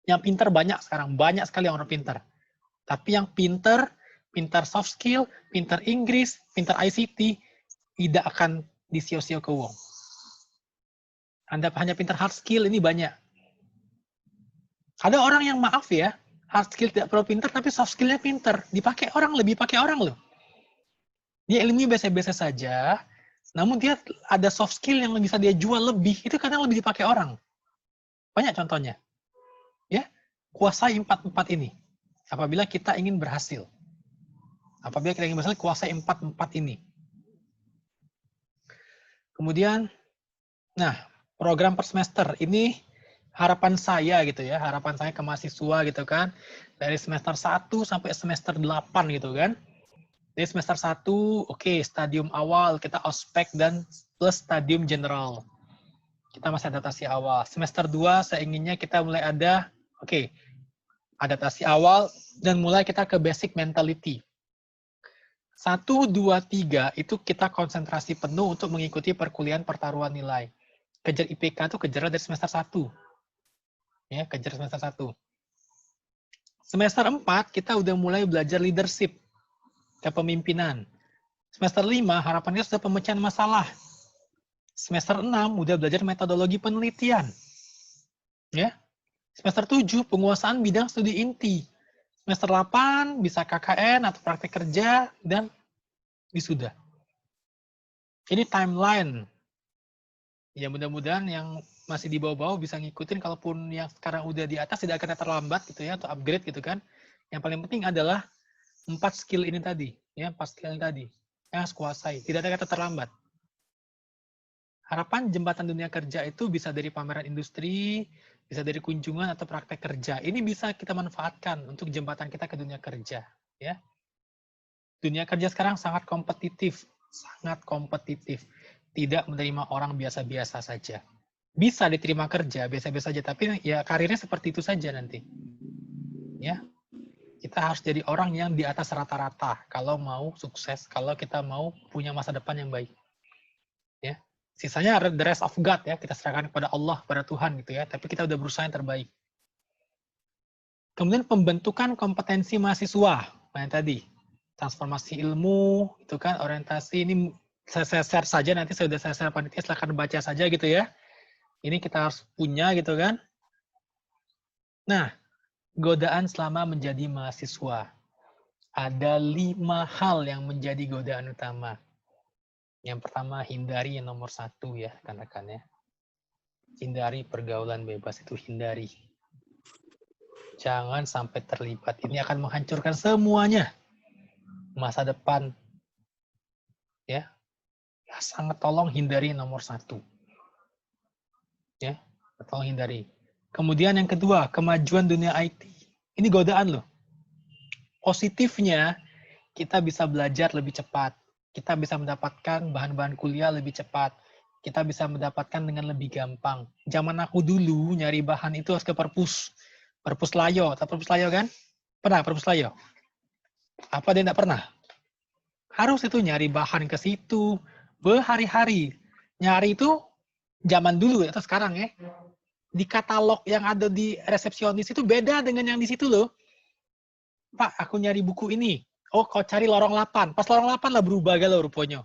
Yang pinter banyak sekarang, banyak sekali orang pinter. Tapi yang pinter soft skill, pinter Inggris, pinter ICT, tidak akan disio-sio ke wong. Anda hanya pinter hard skill, ini banyak. Ada orang yang maaf ya, hard skill tidak perlu pinter, tapi soft skillnya pinter. Dipakai orang, lebih pakai orang loh. Dia ilmunya biasa-biasa saja, namun dia ada soft skill yang bisa dia jual lebih, itu kadang lebih dipakai orang. Banyak contohnya. Ya, kuasai 4 ini. Apabila kita ingin berhasil. Apabila kita ingin berhasil, kuasai 4 ini. Kemudian, nah, program per semester. Ini harapan saya gitu ya, harapan saya ke mahasiswa gitu kan. Dari semester 1 sampai semester 8 gitu kan. Dari semester 1, oke, stadium awal kita ospek dan plus stadium general. Kita masih adaptasi awal. Semester 2 saya inginnya kita mulai ada, oke, adaptasi awal dan mulai kita ke basic mentality. 1, 2, 3 itu kita konsentrasi penuh untuk mengikuti perkuliahan pertaruhan nilai. Kejar IPK itu kejar dari semester 1. Ya, kejar semester 1. Semester 4 kita udah mulai belajar leadership, kepemimpinan. Semester 5 harapannya sudah pemecahan masalah. Semester 6 udah belajar metodologi penelitian. Ya. Semester 7 penguasaan bidang studi inti. Semester 8 bisa KKN atau praktek kerja dan wisuda. Ini timeline. Ya mudah-mudahan yang masih di bawah-bawah bisa ngikutin, kalaupun yang sekarang udah di atas tidak akan terlambat gitu ya, atau upgrade gitu kan. Yang paling penting adalah 4 skill ini tadi, ya 4 skill ini tadi yang harus kuasai, tidak ada kata terlambat. Harapan jembatan dunia kerja itu bisa dari pameran industri, bisa dari kunjungan atau praktek kerja. Ini bisa kita manfaatkan untuk jembatan kita ke dunia kerja, ya. Dunia kerja sekarang sangat kompetitif, tidak menerima orang biasa-biasa saja. Bisa diterima kerja biasa-biasa saja, tapi ya karirnya seperti itu saja nanti. Ya, kita harus jadi orang yang di atas rata-rata kalau mau sukses, kalau kita mau punya masa depan yang baik. Ya, sisanya the rest of God ya, kita serahkan kepada Allah, kepada Tuhan gitu ya. Tapi kita udah berusaha yang terbaik. Kemudian pembentukan kompetensi mahasiswa, yang tadi transformasi ilmu, itu kan orientasi ini saya share saja, nanti saya udah share panitia, silahkan baca saja gitu ya. Ini kita harus punya gitu kan. Nah, godaan selama menjadi mahasiswa. Ada 5 hal yang menjadi godaan utama. Yang pertama, hindari yang nomor 1 ya, rekan-rekan ya. Hindari pergaulan bebas, itu hindari. Jangan sampai terlibat. Ini akan menghancurkan semuanya. Masa depan. Ya, sangat tolong hindari nomor 1. Ya, tolong hindari. Kemudian yang kedua, kemajuan dunia IT. Ini godaan loh. Positifnya, kita bisa belajar lebih cepat. Kita bisa mendapatkan bahan-bahan kuliah lebih cepat. Kita bisa mendapatkan dengan lebih gampang. Zaman aku dulu, nyari bahan itu harus ke perpus. Perpus Layo. Tahu perpus Layo kan? Pernah perpus Layo? Apa dia enggak pernah? Harus itu nyari bahan ke situ. Berhari-hari. Nyari itu zaman dulu atau sekarang ya. Di katalog yang ada di resepsionis itu beda dengan yang di situ loh. Pak, aku nyari buku ini. Oh, kau cari lorong 8. Pas lorong 8 lah berubah galau rupanya.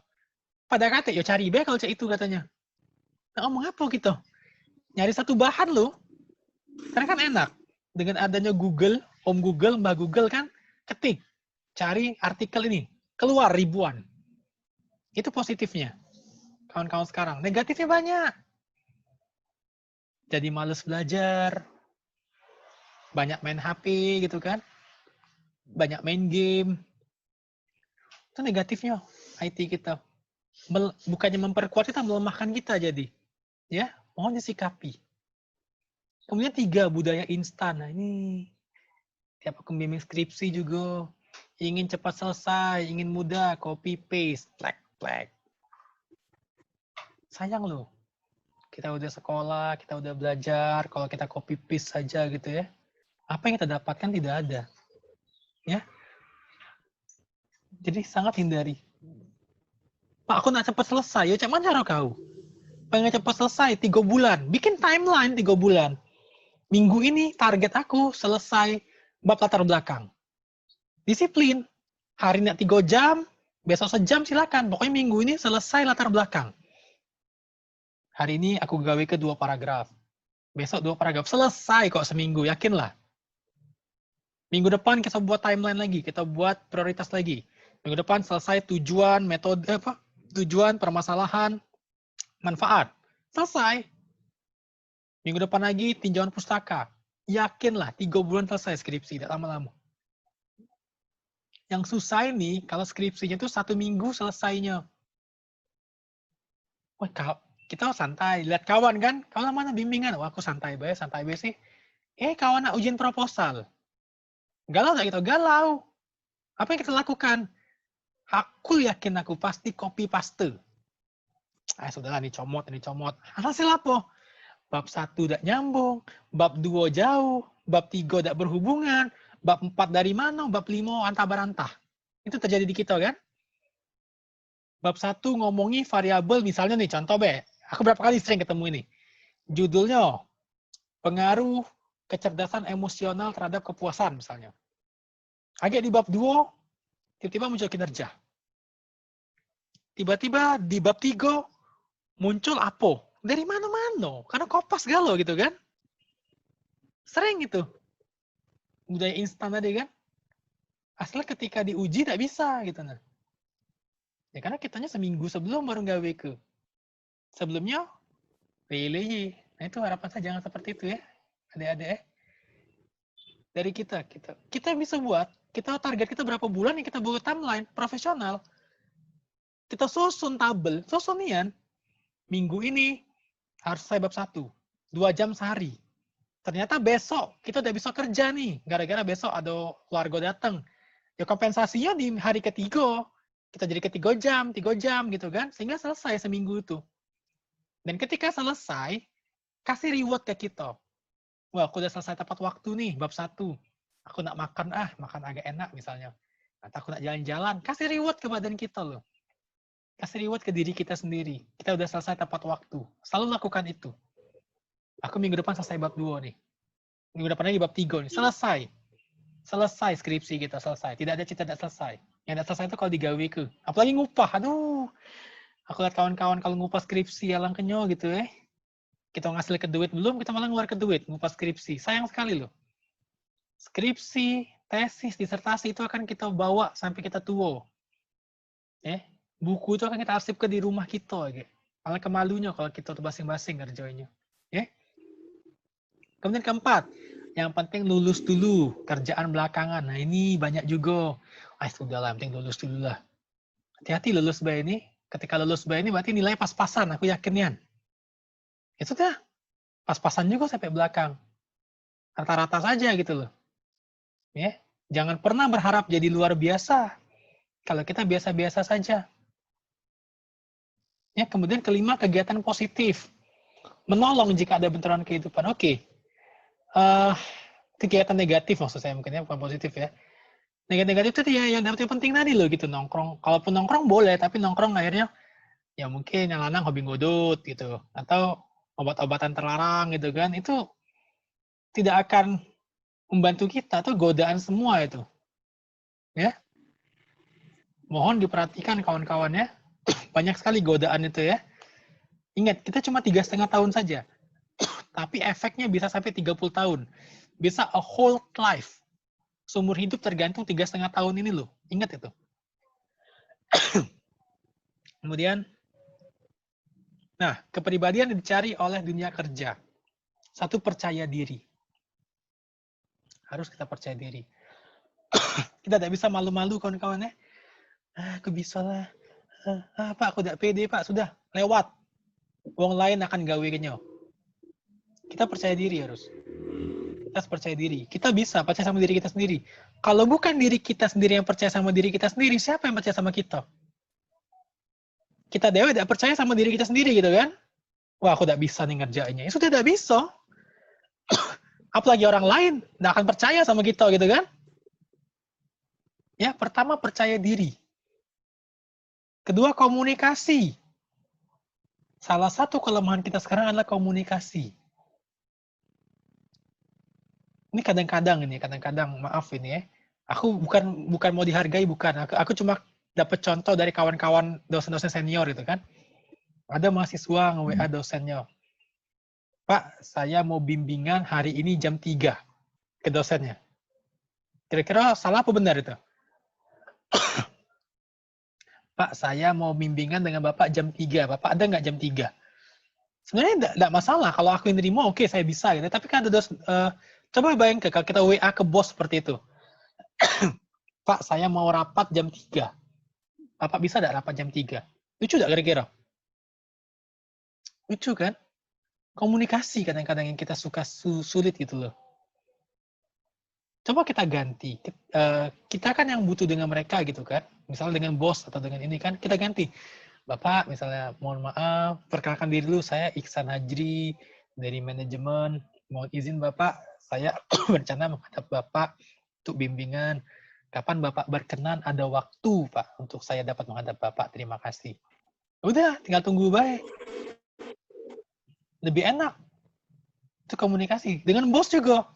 Pada kata, ya cari be kalau cek itu katanya. Nah, ngomong apa gitu? Nyari satu bahan loh. Karena kan enak. Dengan adanya Google, Om Google, Mbak Google kan, ketik. Cari artikel ini. Keluar ribuan. Itu positifnya. Kawan-kawan sekarang. Negatifnya banyak. Jadi males belajar. Banyak main HP gitu kan. Banyak main game. Itu negatifnya IT kita. Bukannya memperkuat kita, melemahkan kita jadi. Ya, mohon disikapi. Kemudian 3, budaya instan. Nah ini, tiap aku bimbing skripsi juga, ingin cepat selesai, ingin mudah, copy paste, plek. Sayang loh. Kita udah sekolah, kita udah belajar, kalau kita copy paste saja gitu ya. Apa yang kita dapatkan tidak ada. Ya. Jadi sangat hindari. Pak, aku nak cepat selesai. Ya, cak mana cara kau? Pengen cepat selesai 3 bulan. Bikin timeline 3 bulan. Minggu ini target aku selesai bab latar belakang. Disiplin. Hari ini 3 jam, besok sejam silakan. Pokoknya minggu ini selesai latar belakang. Hari ini aku gawe ke 2 paragraf. Besok 2 paragraf. Selesai kok seminggu, yakinlah. Minggu depan kita buat timeline lagi, kita buat prioritas lagi. Minggu depan selesai tujuan, metode apa? Tujuan, permasalahan, manfaat. Selesai. Minggu depan lagi tinjauan pustaka. Yakinlah 3 bulan selesai skripsi, tidak lama-lama. Yang susah ini kalau skripsinya itu 1 minggu selesainya. Wah, kita santai, lihat kawan kan, kawan mana bimbingan, wah aku santai bae sih. Kawan nak ujian proposal. Galau tak gitu? Galau. Apa yang kita lakukan? Aku yakin aku pasti copy paste. Sudahlah, ini comot. Hasil apa? Bab 1 tidak nyambung, bab 2 jauh, bab 3 tidak berhubungan, bab 4 dari mana, bab 5 antah-berantah. Itu terjadi di kita kan? Bab 1 ngomongi variabel, misalnya nih, contoh aku berapa kali sering ketemu ini. Judulnya, pengaruh kecerdasan emosional terhadap kepuasan misalnya. Agak di bab 2, tiba-tiba muncul kinerja. Tiba-tiba di bab 3, muncul apa? Dari mana-mana. Karena kopas galau gitu kan. Sering gitu. Budaya instan tadi kan. Asal ketika diuji tak bisa gitu. Nah. Ya karena kitanya seminggu sebelum baru gawe ke. Sebelumnya, lele. Nah itu harapan saya jangan seperti itu ya. Adik-adik dari kita bisa buat, kita target kita berapa bulan yang kita buat timeline profesional. Kita susun tabel, susun nian. Minggu ini harus saya bab 1, 2 jam sehari. Ternyata besok kita udah bisa kerja nih, gara-gara besok ada keluarga datang. Ya kompensasinya di hari ketiga, kita jadi ke 3 jam gitu kan, sehingga selesai seminggu itu. Dan ketika selesai, kasih reward ke kita. Wah, aku udah selesai tepat waktu nih, bab 1. Aku nak makan agak enak misalnya. Atau aku nak jalan-jalan, kasih reward ke badan kita loh. Kasih reward ke diri kita sendiri. Kita udah selesai tepat waktu. Selalu lakukan itu. Aku minggu depan selesai bab 2 nih. Minggu depan lagi bab 3 nih. Selesai skripsi kita, selesai. Tidak ada cerita tidak selesai. Yang tidak selesai itu kalau digawe ke. Apalagi ngupah. Aduh. Aku lihat kawan-kawan kalau ngupah skripsi alang kenyo gitu Kita ngasih ke duit belum, kita malah ngeluar ke duit. Ngupah skripsi. Sayang sekali loh. Skripsi, tesis, disertasi itu akan kita bawa sampai kita tua. Buku itu akan kita arsipkan di rumah kita. Malah kemalunya kalau kita tuh basing-basing ngerjainnya. Kemudian keempat, yang penting lulus dulu, kerjaan belakangan. Nah ini banyak juga. Sudahlah, yang penting lulus dulu lah. Hati-hati lulus bayi ini. Ketika lulus bayi ini berarti nilai pas-pasan, aku yakin ya. Ya sudah, pas-pasan juga sampai belakang. Rata-rata saja gitu loh. Jangan pernah berharap jadi luar biasa. Kalau kita biasa-biasa saja. Kemudian kelima, kegiatan positif. Menolong jika ada benturan kehidupan. Oke. Kegiatan negatif maksud saya mungkin bukan positif ya. Negatif itu ya yang penting tadi loh gitu, nongkrong. Kalaupun nongkrong boleh, tapi nongkrong akhirnya ya mungkin yang lanang hobi ngodot gitu. Atau obat-obatan terlarang gitu kan. Itu tidak akan membantu kita, itu godaan semua itu. Mohon diperhatikan kawan-kawannya. Banyak sekali godaan itu ya. Ingat, kita cuma 3,5 tahun saja. Tapi efeknya bisa sampai 30 tahun. Bisa a whole life. Seumur hidup tergantung 3,5 tahun ini loh. Ingat itu. Kemudian, kepribadian yang dicari oleh dunia kerja. 1, percaya diri. Harus kita percaya diri. Kita tidak bisa malu-malu kawan-kawan ya. Aku bisa lah. Pak, aku tidak pede Pak. Sudah, lewat. Wong lain akan gawe-nya. Kita percaya diri harus. Kita harus percaya diri. Kita bisa percaya sama diri kita sendiri. Kalau bukan diri kita sendiri yang percaya sama diri kita sendiri, siapa yang percaya sama kita? Kita dewa tidak percaya sama diri kita sendiri gitu kan? Wah, aku tidak bisa nih ngerjainnya. Ya sudah tidak bisa. Apalagi orang lain tidak akan percaya sama kita gitu kan? Ya, pertama percaya diri. Kedua, komunikasi. Salah satu kelemahan kita sekarang adalah komunikasi. Ini kadang-kadang maaf ini ya. Aku bukan mau dihargai, bukan. Aku cuma dapat contoh dari kawan-kawan dosen-dosen senior gitu kan. Ada mahasiswa nge-WA dosennya. Pak, saya mau bimbingan hari ini jam 3 ke dosennya. Kira-kira salah apa benar itu? Pak, saya mau bimbingan dengan Bapak jam 3. Bapak ada nggak jam 3? Sebenarnya enggak masalah. Kalau aku yang nerima, oke, saya bisa. Gitu. Tapi kan ada coba bayangkan kalau kita WA ke bos seperti itu. Pak, saya mau rapat jam 3. Bapak bisa enggak rapat jam 3? Lucu enggak kira-kira? Lucu kan? Komunikasi kadang-kadang yang kita suka sulit gitu loh. Coba kita ganti. Kita kan yang butuh dengan mereka gitu kan. Misalnya dengan bos atau dengan ini kan, kita ganti. Bapak, misalnya, mohon maaf, perkenalkan diri dulu, saya Iksan Hajri dari manajemen. Mohon izin Bapak, saya berencana menghadap Bapak untuk bimbingan. Kapan Bapak berkenan ada waktu, Pak, untuk saya dapat menghadap Bapak. Terima kasih. Udah, tinggal tunggu baik. Lebih enak. Itu komunikasi. Dengan bos juga.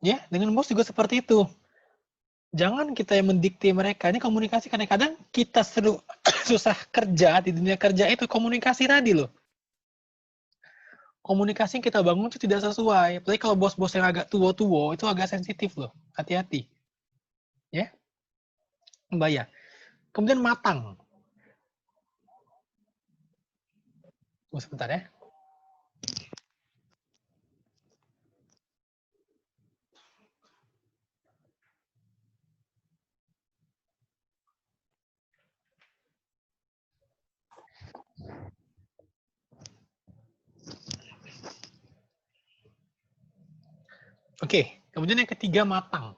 Ya, dengan bos juga seperti itu. Jangan kita yang mendikte mereka. Ini komunikasi kadang-kadang kita susah kerja di dunia kerja itu komunikasi tadi loh. Komunikasi yang kita bangun itu tidak sesuai. Apalagi kalau bos-bos yang agak tua-tua itu agak sensitif loh. Hati-hati. Ya, bahaya. Kemudian matang. Tunggu sebentar ya. Oke, kemudian yang ketiga matang.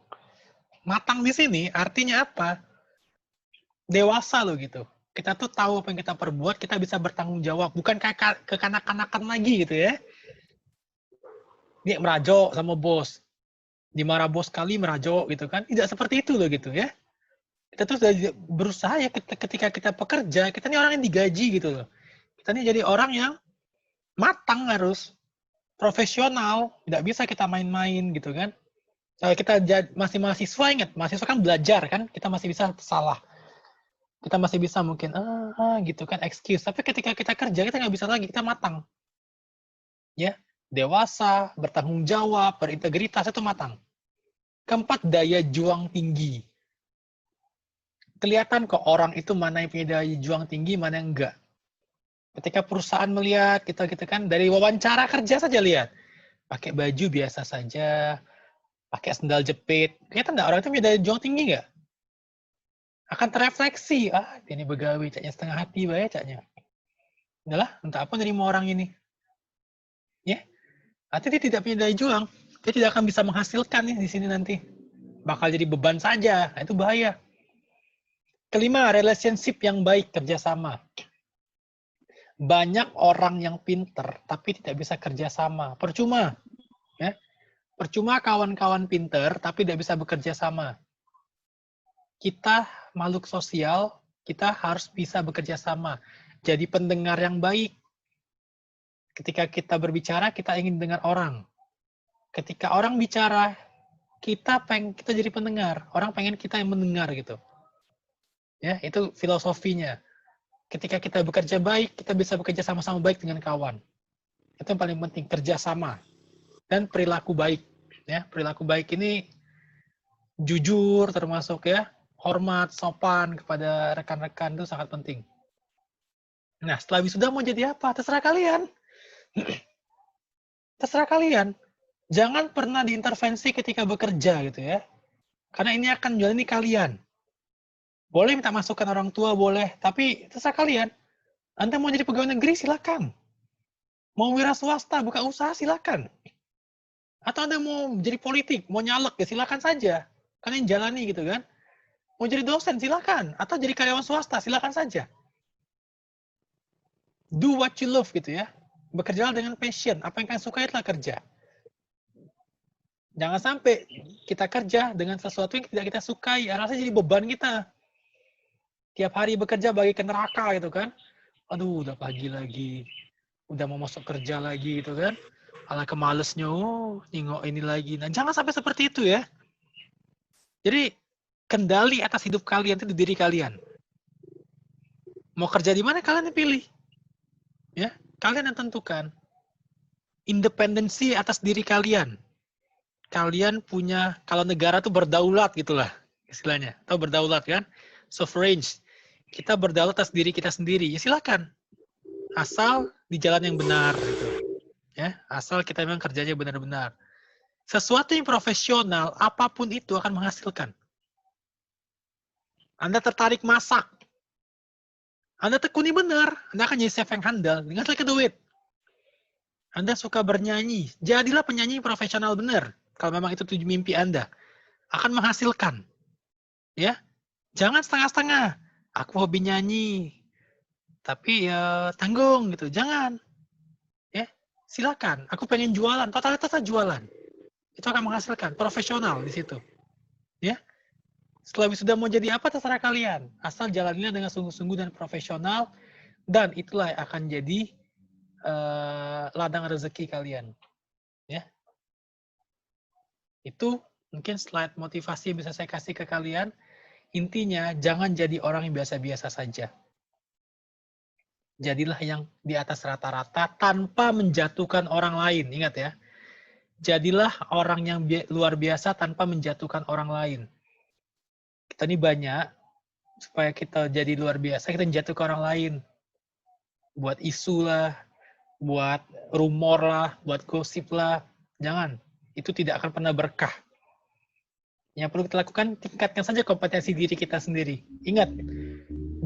Matang di sini artinya apa? Dewasa loh gitu. Kita tuh tahu apa yang kita perbuat, kita bisa bertanggung jawab. Bukan kayak kekanak-kanakan lagi gitu ya. Dia merajok sama bos. Dimarah bos kali merajok gitu kan. Tidak seperti itu loh gitu ya. Kita tuh sudah berusaha ya ketika kita pekerja, kita ini orang yang digaji gitu loh. Kita ini jadi orang yang matang harus. Profesional. Tidak bisa kita main-main gitu kan. Kalau kita masih mahasiswa, ingat, mahasiswa kan belajar kan, kita masih bisa salah. Kita masih bisa mungkin, gitu kan, excuse. Tapi ketika kita kerja, kita nggak bisa lagi, kita matang. Ya, dewasa, bertanggung jawab, berintegritas, itu matang. Keempat, daya juang tinggi. Kelihatan kok orang itu mana yang punya daya juang tinggi, mana yang enggak. Ketika perusahaan melihat, kita kan, dari wawancara kerja saja lihat. Pakai baju biasa saja, pakai sendal jepit. Kelihatan nggak orang itu punya daya juang tinggi nggak? Akan terefleksi, ini begawi, caknya setengah hati, baik caknya. Udahlah, entah apa nerima orang ini. Ya, artinya dia tidak punya daya juang. Dia tidak akan bisa menghasilkan nih di sini nanti. Bakal jadi beban saja, nah, itu bahaya. Kelima, relationship yang baik, kerjasama. Banyak orang yang pinter, tapi tidak bisa kerjasama. Percuma. Ya. Percuma kawan-kawan pinter, tapi tidak bisa bekerja sama. Kita makhluk sosial, kita harus bisa bekerja sama. Jadi pendengar yang baik. Ketika kita berbicara, kita ingin dengar orang. Ketika orang bicara, kita jadi pendengar. Orang pengen kita yang mendengar gitu. Ya, itu filosofinya. Ketika kita bekerja baik, kita bisa bekerja sama-sama baik dengan kawan. Itu yang paling penting, kerjasama. Dan perilaku baik. Ya, perilaku baik ini jujur termasuk ya, hormat, sopan kepada rekan-rekan itu sangat penting. Nah, setelah wisuda mau jadi apa? Terserah kalian. Terserah kalian. Jangan pernah diintervensi ketika bekerja gitu ya. Karena ini akan menjalani kalian. Boleh minta masukan orang tua, boleh. Tapi terserah kalian. Anda mau jadi pegawai negeri, silakan. Mau wira swasta, buka usaha, silakan. Atau Anda mau jadi politik, mau nyalek, ya silakan saja. Kalian jalani gitu kan. Mau jadi dosen, silakan. Atau jadi karyawan swasta, silakan saja. Do what you love gitu ya. Bekerjalah dengan passion. Apa yang kalian suka itulah kerja. Jangan sampai kita kerja dengan sesuatu yang tidak kita sukai. Rasanya jadi beban kita. Tiap hari bekerja bagi ke neraka gitu kan. Aduh, udah pagi lagi. Udah mau masuk kerja lagi gitu kan. Ala kemalesnya, nengok ini lagi. Nah, jangan sampai seperti itu ya. Jadi, kendali atas hidup kalian itu di diri kalian. Mau kerja di mana kalian yang pilih. Ya, kalian yang tentukan. Independensi atas diri kalian. Kalian punya, kalau negara tuh berdaulat gitulah istilahnya. Tahu berdaulat kan? Sovereign. Kita berdaulat atas diri kita sendiri. Ya silakan. Asal di jalan yang benar gitu. Ya, asal kita memang kerjanya benar-benar. Sesuatu yang profesional, apapun itu akan menghasilkan. Anda tertarik masak. Anda tekuni benar, Anda akan jadi chef yang handal dengan sedikit duit. Anda suka bernyanyi, jadilah penyanyi profesional benar. Kalau memang itu tujuan mimpi Anda, akan menghasilkan. Ya, jangan setengah-setengah. Aku hobi nyanyi, tapi ya tanggung gitu. Jangan. Ya, silakan. Aku pengen jualan, totalitas jualan. Itu akan menghasilkan profesional di situ. Ya. Setelah wisuda mau jadi apa terserah kalian. Asal jalaninya dengan sungguh-sungguh dan profesional, dan itulah yang akan jadi ladang rezeki kalian. Ya. Itu mungkin slide motivasi yang bisa saya kasih ke kalian. Intinya, jangan jadi orang yang biasa-biasa saja. Jadilah yang di atas rata-rata tanpa menjatuhkan orang lain. Ingat ya. Jadilah orang yang luar biasa tanpa menjatuhkan orang lain. Kita ini banyak, supaya kita jadi luar biasa, kita jatuh ke orang lain. Buat isu lah, buat rumor lah, buat gosip lah. Jangan. Itu tidak akan pernah berkah. Yang perlu kita lakukan, tingkatkan saja kompetensi diri kita sendiri. Ingat,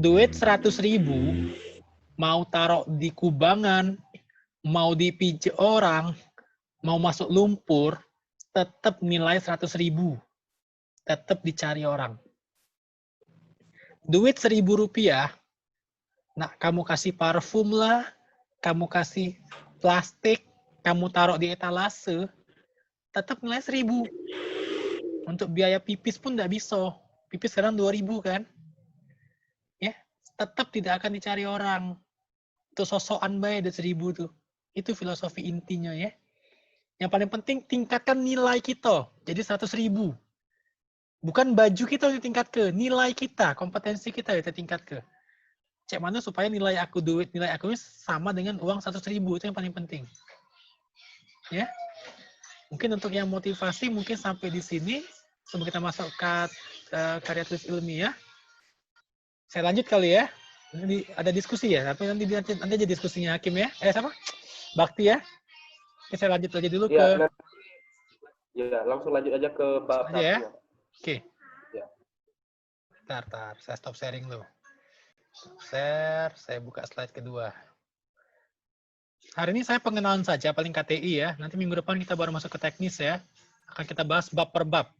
duit 100.000, mau taruh di kubangan, mau dipijak orang, mau masuk lumpur, tetap nilai 100.000. Tetap dicari orang. Duit 1.000 rupiah, nah kamu kasih parfum lah, kamu kasih plastik, kamu taruh di etalase, tetap nilai 1.000. Untuk biaya pipis pun nggak bisa. Pipis sekarang 2.000 kan? Ya, tetap tidak akan dicari orang. Itu sosokan bayar dari 1.000 tuh. Itu filosofi intinya ya. Yang paling penting tingkatkan nilai kita. Jadi 100.000. Bukan baju kita yang tingkat ke, nilai kita, kompetensi kita kita tingkat ke. Cek mana supaya nilai aku sama dengan uang 100.000, itu yang paling penting. Ya. Mungkin untuk yang motivasi mungkin sampai di sini. Sebelum kita masuk ke karya tulis ilmiah. Saya lanjut kali ya. Nanti ada diskusi ya, tapi nanti aja diskusinya Hakim ya. Sama? Bakti ya. Oke, saya lanjut aja dulu ya, Ya, langsung lanjut aja ke bab aja ya. satu. Oke. Ya. Bentar. Saya stop sharing dulu. Share, saya buka slide kedua. Hari ini saya pengenalan saja, paling KTI ya. Nanti minggu depan kita baru masuk ke teknis ya. Akan kita bahas bab per bab.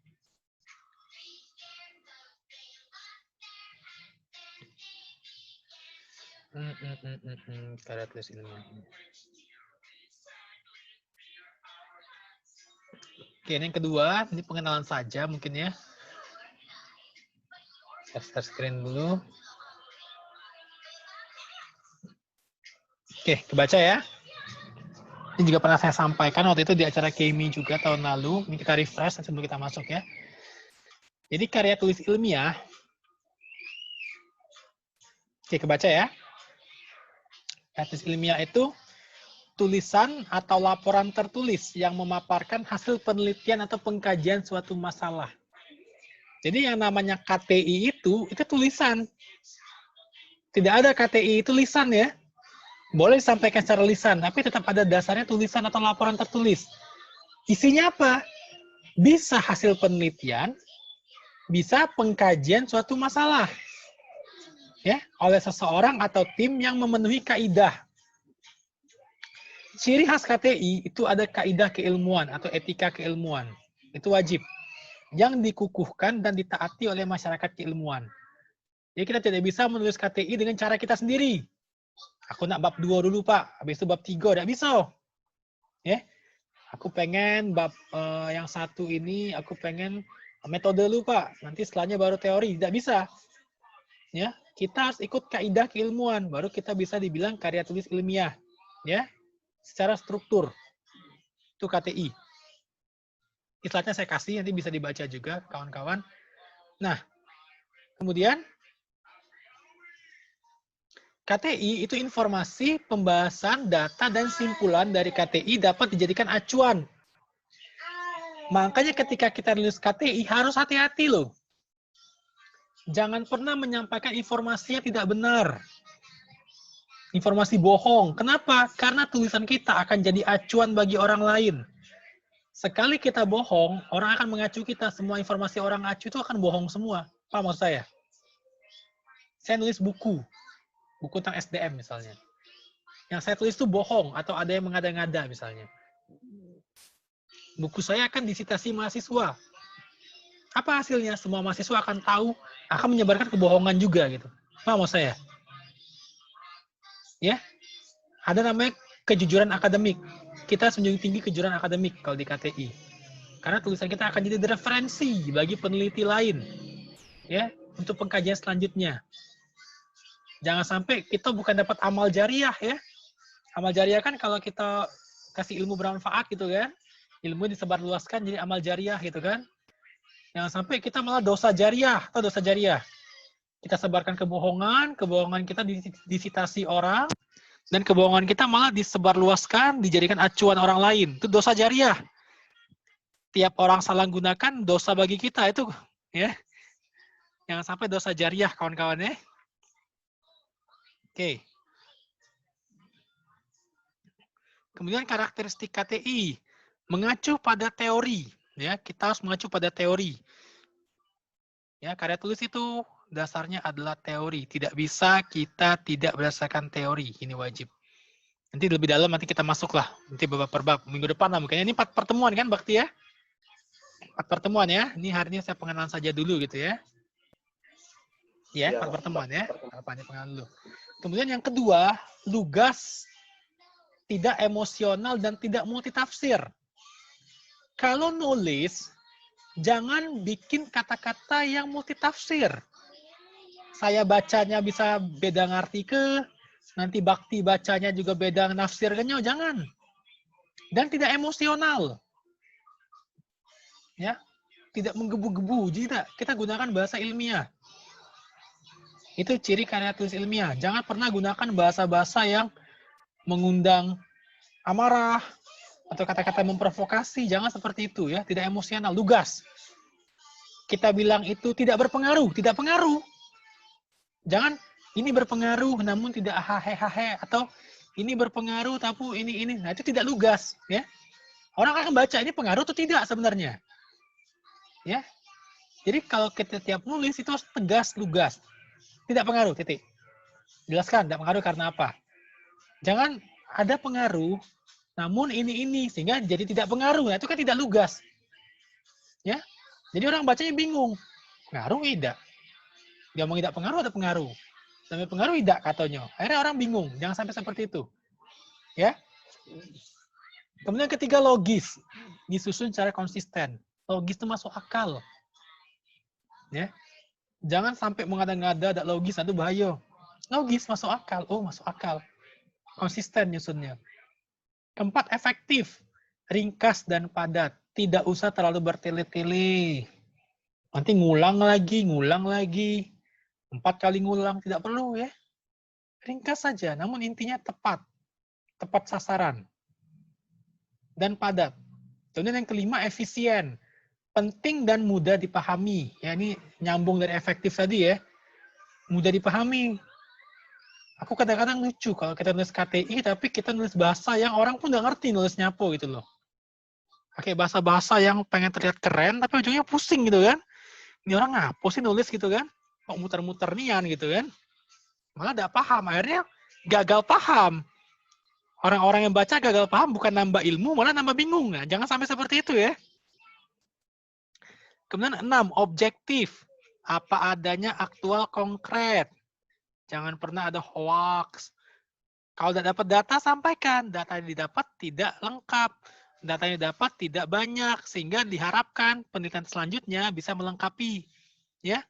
Karya tulis ilmiah. Oke, ini yang kedua, ini pengenalan saja mungkin ya. Saya share screen dulu. Oke, kebaca ya. Ini juga pernah saya sampaikan waktu itu di acara KMI juga tahun lalu. Ini kita refresh sebelum kita masuk ya. Jadi karya tulis ilmiah. Oke, kebaca ya. Karya tulis ilmiah itu tulisan atau laporan tertulis yang memaparkan hasil penelitian atau pengkajian suatu masalah. Jadi yang namanya KTI itu tulisan. Tidak ada KTI itu lisan ya. Boleh disampaikan secara lisan, tapi tetap ada dasarnya tulisan atau laporan tertulis. Isinya apa? Bisa hasil penelitian, bisa pengkajian suatu masalah. Ya, oleh seseorang atau tim yang memenuhi kaidah. Ciri khas KTI itu ada kaidah keilmuan atau etika keilmuan. Itu wajib. Yang dikukuhkan dan ditaati oleh masyarakat keilmuan. Jadi kita tidak bisa menulis KTI dengan cara kita sendiri. Aku nak bab 2 dulu, Pak. Habis itu bab 3. Tidak bisa. Ya. Aku pengen bab yang satu ini, aku pengen metode dulu, Pak. Nanti setelahnya baru teori. Tidak bisa. Ya. Kita harus ikut kaidah keilmuan. Baru kita bisa dibilang karya tulis ilmiah. Ya. Secara struktur. Itu KTI. Slide-nya saya kasih, nanti bisa dibaca juga, kawan-kawan. Nah, kemudian KTI itu informasi, pembahasan, data, dan simpulan dari KTI dapat dijadikan acuan. Makanya ketika kita nulis KTI harus hati-hati loh. Jangan pernah menyampaikan informasi yang tidak benar. Informasi bohong. Kenapa? Karena tulisan kita akan jadi acuan bagi orang lain. Sekali kita bohong, orang akan mengacu kita. Semua informasi orang acu itu akan bohong semua. Apa maksud saya? Saya nulis buku. buku tentang SDM misalnya. Yang saya tulis itu bohong atau ada yang mengada-ngada misalnya. Buku saya akan disitasi mahasiswa. Apa hasilnya? Semua mahasiswa akan tahu, akan menyebarkan kebohongan juga gitu. Paham maksud saya? Ya, ada namanya kejujuran akademik. Kita menjunjung tinggi kejujuran akademik kalau di KTI. Karena tulisan kita akan jadi referensi bagi peneliti lain, ya, untuk pengkajian selanjutnya. Jangan sampai kita bukan dapat amal jariah ya. Amal jariah kan kalau kita kasih ilmu bermanfaat gitu kan, ilmu disebarluaskan jadi amal jariah gitu kan. Jangan sampai kita malah dosa jariah atau dosa jariah. Kita sebarkan kebohongan, kebohongan kita disitasi orang, dan kebohongan kita malah disebarluaskan, dijadikan acuan orang lain. Itu dosa jariah. Tiap orang salah gunakan dosa bagi kita itu, ya. Jangan sampai dosa jariah, kawan-kawan ya. Oke. Kemudian karakteristik KTI mengacu pada teori, ya. Kita harus mengacu pada teori. Ya, karya tulis itu dasarnya adalah teori. Tidak bisa kita tidak berdasarkan teori. Ini wajib. Nanti lebih dalam nanti kita masuklah. Nanti bab per bab. Minggu depan lah mungkin. Ini 4 pertemuan kan Bakti ya? 4 pertemuan ya. Ini hari ini saya pengenalan saja dulu gitu ya. Ya, 4 pertemuan ya. Apa ini pengenalan dulu. Kemudian yang kedua, lugas, tidak emosional dan tidak multitafsir. Kalau nulis, jangan bikin kata-kata yang multitafsir. Saya bacanya bisa beda ngerti ke, nanti Bakti bacanya juga beda nafsirkannya, jangan. Dan tidak emosional. Ya, tidak menggebu-gebu, tidak. Kita gunakan bahasa ilmiah. Itu ciri karya tulis ilmiah. Jangan pernah gunakan bahasa-bahasa yang mengundang amarah atau kata-kata memprovokasi. Jangan seperti itu ya, tidak emosional, lugas. Kita bilang itu tidak berpengaruh, tidak pengaruh. Jangan ini berpengaruh namun tidak hahe atau ini berpengaruh tapi ini. Nah, itu tidak lugas ya. Orang akan baca ini pengaruh atau tidak sebenarnya. Ya. Jadi kalau kita tiap nulis itu harus tegas, lugas. Tidak pengaruh, titik. Jelaskan tidak pengaruh karena apa. Jangan ada pengaruh namun ini sehingga jadi tidak pengaruh. Nah, itu kan tidak lugas. Ya. Jadi orang bacanya bingung. Pengaruh tidak. Dia ngomong tidak pengaruh atau pengaruh. Sampai pengaruh tidak katanya. Akhirnya orang bingung. Jangan sampai seperti itu. Ya. Kemudian ketiga logis. Disusun secara konsisten. Logis itu masuk akal. Ya. Jangan sampai mengada-ngada ada logis, itu bahaya. Logis masuk akal. Oh, masuk akal. Konsisten nyusunnya. Keempat, efektif. Ringkas dan padat. Tidak usah terlalu bertele-tele. Nanti ngulang lagi. 4 kali ngulang. Tidak perlu ya. Ringkas saja. Namun intinya tepat. Tepat sasaran. Dan padat. Kemudian yang kelima, efisien. Penting dan mudah dipahami. Ya, ini nyambung dari efektif tadi ya. Mudah dipahami. Aku kadang-kadang lucu kalau kita nulis KTI, tapi kita nulis bahasa yang orang pun nggak ngerti nulisnya apa gitu loh. Pakai bahasa-bahasa yang pengen terlihat keren, tapi ujungnya pusing gitu kan. Ini orang ngapa sih nulis gitu kan? Kok muter-muter nian gitu kan. Malah nggak paham. Akhirnya gagal paham. Orang-orang yang baca gagal paham bukan nambah ilmu, malah nambah bingung. Nah, jangan sampai seperti itu ya. Kemudian 6, objektif. Apa adanya, aktual, konkret. Jangan pernah ada hoax. Kalau tidak dapat data, sampaikan. Data yang didapat tidak lengkap. Data yang didapat tidak banyak. Sehingga diharapkan penelitian selanjutnya bisa melengkapi. Ya,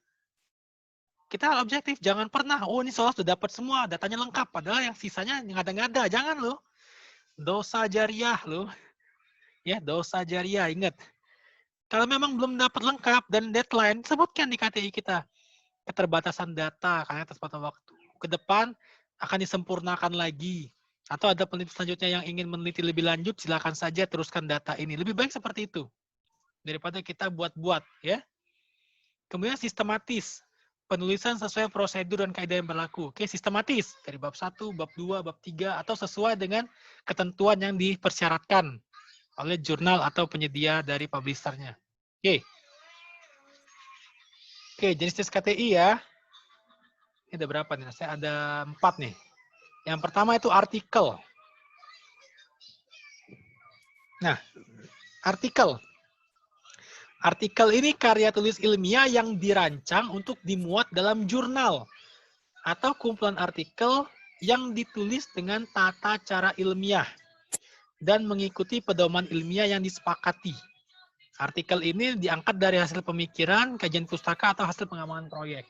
kita objektif. Jangan pernah, oh ini soal sudah dapat semua, datanya lengkap. Padahal yang sisanya ngada-ngada. Jangan loh. Dosa jariah loh. Ya, dosa jariah. Ingat. Kalau memang belum dapat lengkap dan deadline, sebutkan di KTI kita. Keterbatasan data karena keterbatasan waktu. Ke depan akan disempurnakan lagi. Atau ada peneliti selanjutnya yang ingin meneliti lebih lanjut, silakan saja teruskan data ini. Lebih baik seperti itu. Daripada kita buat-buat. Ya. Kemudian sistematis. Penulisan sesuai prosedur dan kaidah yang berlaku. Oke, sistematis. Dari bab 1, bab 2, bab 3, atau sesuai dengan ketentuan yang dipersyaratkan oleh jurnal atau penyedia dari publishernya. Oke. Oke, jenis tes KTI ya. Ini ada berapa nih? Saya ada 4 nih. Yang pertama itu artikel. Nah, artikel. Artikel ini karya tulis ilmiah yang dirancang untuk dimuat dalam jurnal atau kumpulan artikel yang ditulis dengan tata cara ilmiah dan mengikuti pedoman ilmiah yang disepakati. Artikel ini diangkat dari hasil pemikiran, kajian pustaka, atau hasil pengembangan proyek.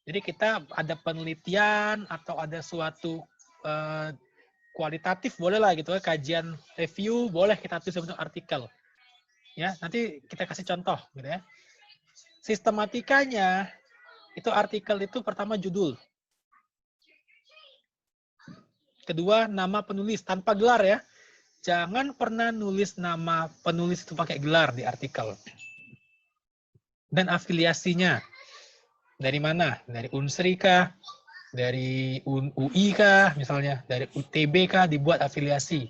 Jadi kita ada penelitian atau ada suatu kualitatif boleh lah gitu, kajian review boleh kita tulis bentuk artikel. Ya, nanti kita kasih contoh gitu ya. Sistematikanya itu artikel itu pertama judul. Kedua nama penulis tanpa gelar ya. Jangan pernah nulis nama penulis itu pakai gelar di artikel. Dan afiliasinya. Dari mana? Dari Unsri kah? Dari UI kah? Misalnya. Dari UTB kah dibuat afiliasi?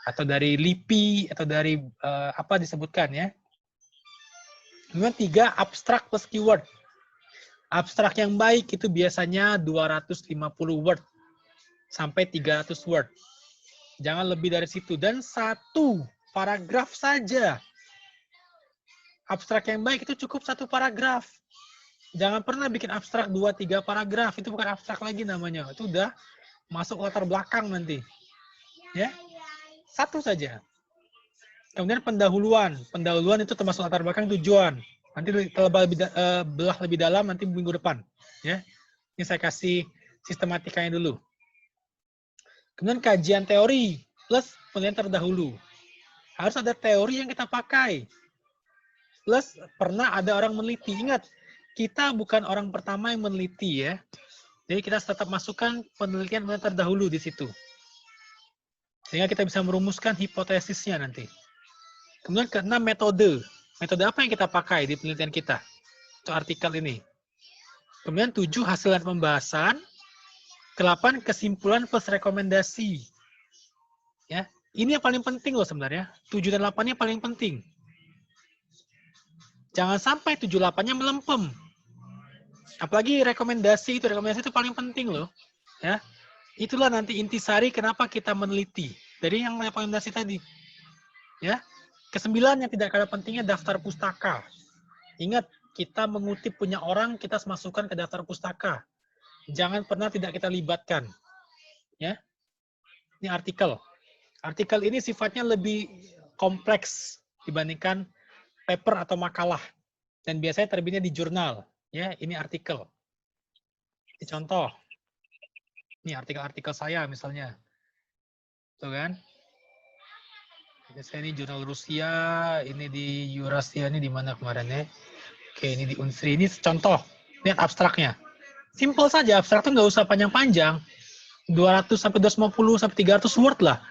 Atau dari LIPI? Atau dari apa disebutkan ya? Kemudian 3, abstrak plus keyword. Abstrak yang baik itu biasanya 250 word. Sampai 300 word. Jangan lebih dari situ. Dan 1 paragraf saja. Abstrak yang baik itu cukup 1 paragraf. Jangan pernah bikin abstrak 2-3 paragraf. Itu bukan abstrak lagi namanya. Itu udah masuk latar belakang nanti. Ya, 1 saja. Kemudian pendahuluan. Pendahuluan itu termasuk latar belakang tujuan. Nanti belah lebih dalam nanti minggu depan. Ya, ini saya kasih sistematikanya dulu. Kemudian kajian teori plus penelitian terdahulu. Harus ada teori yang kita pakai. Plus pernah ada orang meneliti. Ingat, kita bukan orang pertama yang meneliti ya. Jadi kita tetap masukkan penelitian terdahulu di situ. Sehingga kita bisa merumuskan hipotesisnya nanti. Kemudian ke-6 metode. Metode apa yang kita pakai di penelitian kita? Itu artikel ini. Kemudian 7 hasil dan pembahasan. Ke-8 kesimpulan plus rekomendasi. Ya, ini yang paling penting loh sebenarnya. 7 dan 8-nya paling penting. Jangan sampai 7-8-nya melempem. Apalagi rekomendasi itu paling penting loh. Ya, itulah nanti intisari kenapa kita meneliti. Dari yang rekomendasi tadi. Ya, ke-9 yang tidak kalah pentingnya daftar pustaka. Ingat, kita mengutip punya orang, kita masukkan ke daftar pustaka. Jangan pernah tidak kita libatkan. Ya, ini artikel. Artikel ini sifatnya lebih kompleks dibandingkan paper atau makalah. Dan biasanya terbitnya di jurnal. Ya, ini artikel. Ini contoh. Ini artikel-artikel saya misalnya. Tuh kan? Biasanya ini jurnal Rusia, ini di Eurasia, ini di mana kemarin ya? Oke, ini di Unsri. Ini contoh. Lihat abstraknya. Simple saja, abstrak tuh nggak usah panjang-panjang. 200 sampai 250 sampai 300 word lah.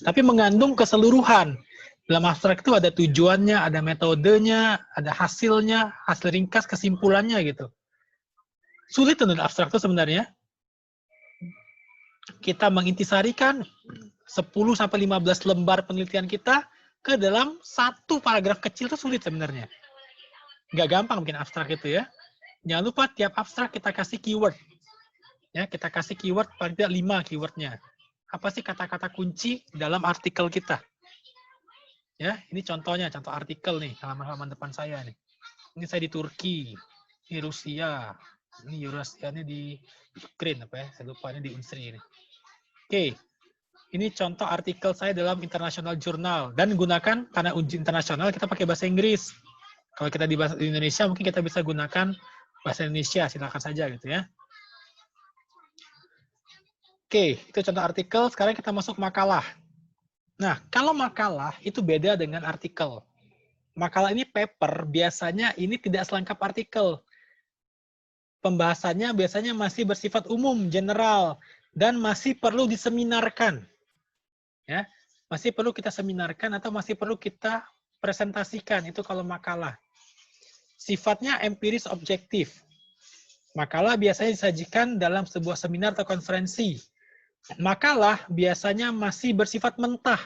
Tapi mengandung keseluruhan. Dalam abstrak itu ada tujuannya, ada metodenya, ada hasilnya, hasil ringkas, kesimpulannya gitu. Sulit untuk abstrak itu sebenarnya. Kita mengintisarikan 10 sampai 15 lembar penelitian kita ke dalam 1 paragraf kecil itu sulit sebenarnya. Nggak gampang bikin abstrak itu ya. Jangan lupa tiap abstrak kita kasih keyword. Ya, kita kasih keyword paling tidak 5 keywordnya. Apa sih kata-kata kunci dalam artikel kita? Ya, ini contohnya, contoh artikel nih, halaman-halaman depan saya nih. Ini saya di Turki, ini Rusia, ini Eurasia, ini di Ukraine apa ya? Saya lupa ini di Unsri ini. Oke, ini contoh artikel saya dalam international journal dan gunakan karena uji internasional kita pakai bahasa Inggris. Kalau kita di bahasa Indonesia mungkin kita bisa gunakan bahasa Indonesia, silakan saja gitu ya. Oke, itu contoh artikel. Sekarang kita masuk makalah. Nah, kalau makalah itu beda dengan artikel. Makalah ini paper, biasanya ini tidak selengkap artikel. Pembahasannya biasanya masih bersifat umum, general, dan masih perlu diseminarkan. Ya, masih perlu kita seminarkan atau masih perlu kita presentasikan, itu kalau makalah. Sifatnya empiris objektif. Makalah biasanya disajikan dalam sebuah seminar atau konferensi. Makalah biasanya masih bersifat mentah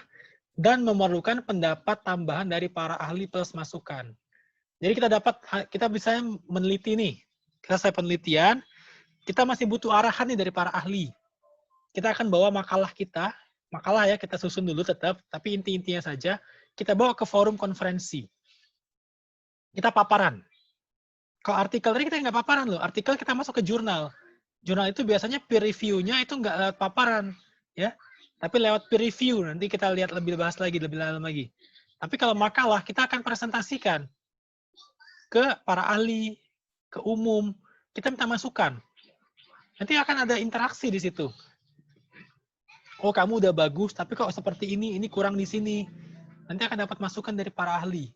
dan memerlukan pendapat tambahan dari para ahli plus masukan. Jadi kita bisa meneliti nih. Kita selesai penelitian, kita masih butuh arahan nih dari para ahli. Kita akan bawa makalah ya kita susun dulu tetap, tapi inti-intinya saja kita bawa ke forum konferensi. Kita paparan. Kalau artikel tadi kita nggak paparan loh, artikel kita masuk ke jurnal. Jurnal itu biasanya peer review-nya itu nggak lewat paparan, ya, tapi lewat peer review. Nanti kita lihat lebih bahas lagi, lebih dalam lagi. Tapi kalau makalah kita akan presentasikan ke para ahli, ke umum, kita minta masukan. Nanti akan ada interaksi di situ. Oh, kamu udah bagus, tapi kok seperti ini kurang di sini. Nanti akan dapat masukan dari para ahli.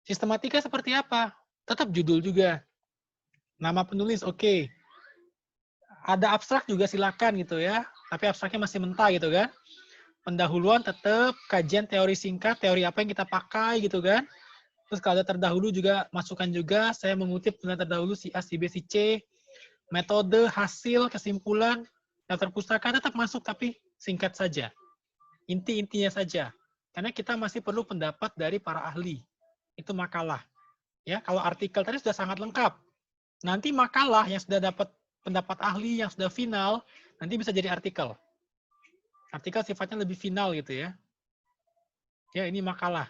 Sistematika seperti apa? Tetap judul juga. Nama penulis, oke. Ada abstrak juga silakan gitu ya. Tapi abstraknya masih mentah gitu kan. Pendahuluan tetap, kajian teori singkat, teori apa yang kita pakai gitu kan. Terus kalau ada terdahulu juga, masukan juga. Saya mengutip penelitian terdahulu si A, si B, si C. Metode, hasil, kesimpulan, daftar pustaka tetap masuk, tapi singkat saja. Inti-intinya saja. Karena kita masih perlu pendapat dari para ahli. Itu makalah. Ya, kalau artikel tadi sudah sangat lengkap. Nanti makalah yang sudah dapat pendapat ahli, yang sudah final, nanti bisa jadi artikel. Artikel sifatnya lebih final gitu ya. Ya, ini makalah.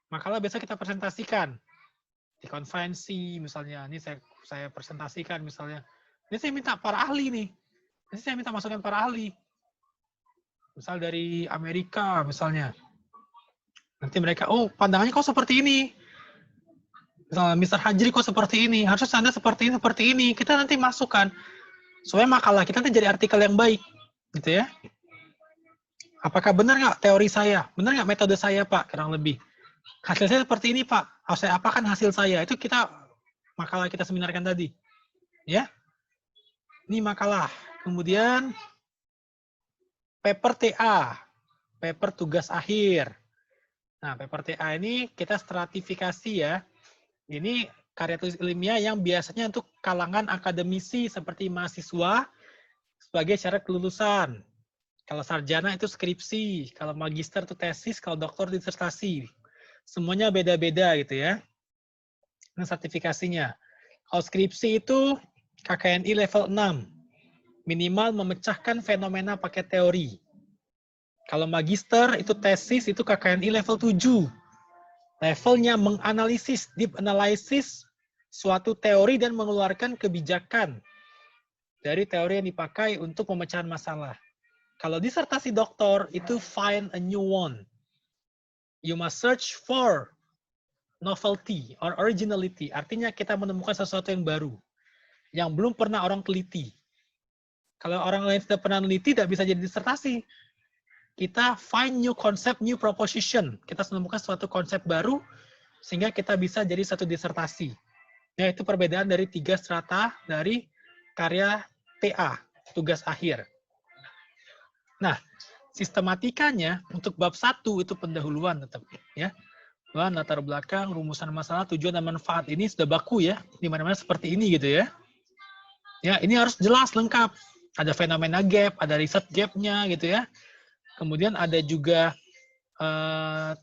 Makalah biasa kita presentasikan. Di konferensi misalnya. Ini saya presentasikan misalnya. Ini saya minta para ahli nih. Ini saya minta masukan para ahli. Misal dari Amerika misalnya. Nanti mereka, oh pandangannya kok seperti ini. Misalnya Mr. Hajri kok seperti ini. Harusnya Anda seperti ini. Kita nanti masukkan. Supaya makalah kita nanti jadi artikel yang baik. Gitu ya. Apakah benar nggak teori saya? Benar nggak metode saya, Pak? Kurang lebih. Hasil saya seperti ini, Pak. Saya apakan hasil saya? Itu kita makalah kita seminarkan tadi. Ya. Ini makalah. Kemudian paper TA, paper tugas akhir. Nah, paper TA ini kita stratifikasi ya. Ini karya tulis ilmiah yang biasanya untuk kalangan akademisi seperti mahasiswa sebagai syarat kelulusan. Kalau sarjana itu skripsi, kalau magister itu tesis, kalau doktor disertasi. Semuanya beda-beda gitu ya. Ini sertifikasinya. Kalau skripsi itu KKNI level 6. Minimal memecahkan fenomena pakai teori. Kalau magister itu tesis itu KKNI level 7. Levelnya menganalisis, deep analysis suatu teori dan mengeluarkan kebijakan dari teori yang dipakai untuk pemecahan masalah. Kalau disertasi doktor itu find a new one. You must search for novelty or originality. Artinya kita menemukan sesuatu yang baru yang belum pernah orang teliti. Kalau orang lain sudah pernah teliti, tidak bisa jadi disertasi. Kita find new concept, new proposition. Kita menemukan suatu konsep baru, sehingga kita bisa jadi satu disertasi. Ya, itu perbedaan dari 3 strata dari karya TA, tugas akhir. Nah, sistematikanya untuk bab 1 itu pendahuluan tetap. Ya. Bahan, latar belakang, rumusan masalah, tujuan dan manfaat. Ini sudah baku ya, di mana-mana seperti ini gitu ya. Ya, ini harus jelas, lengkap. Ada fenomena gap, ada riset gap-nya gitu ya. Kemudian ada juga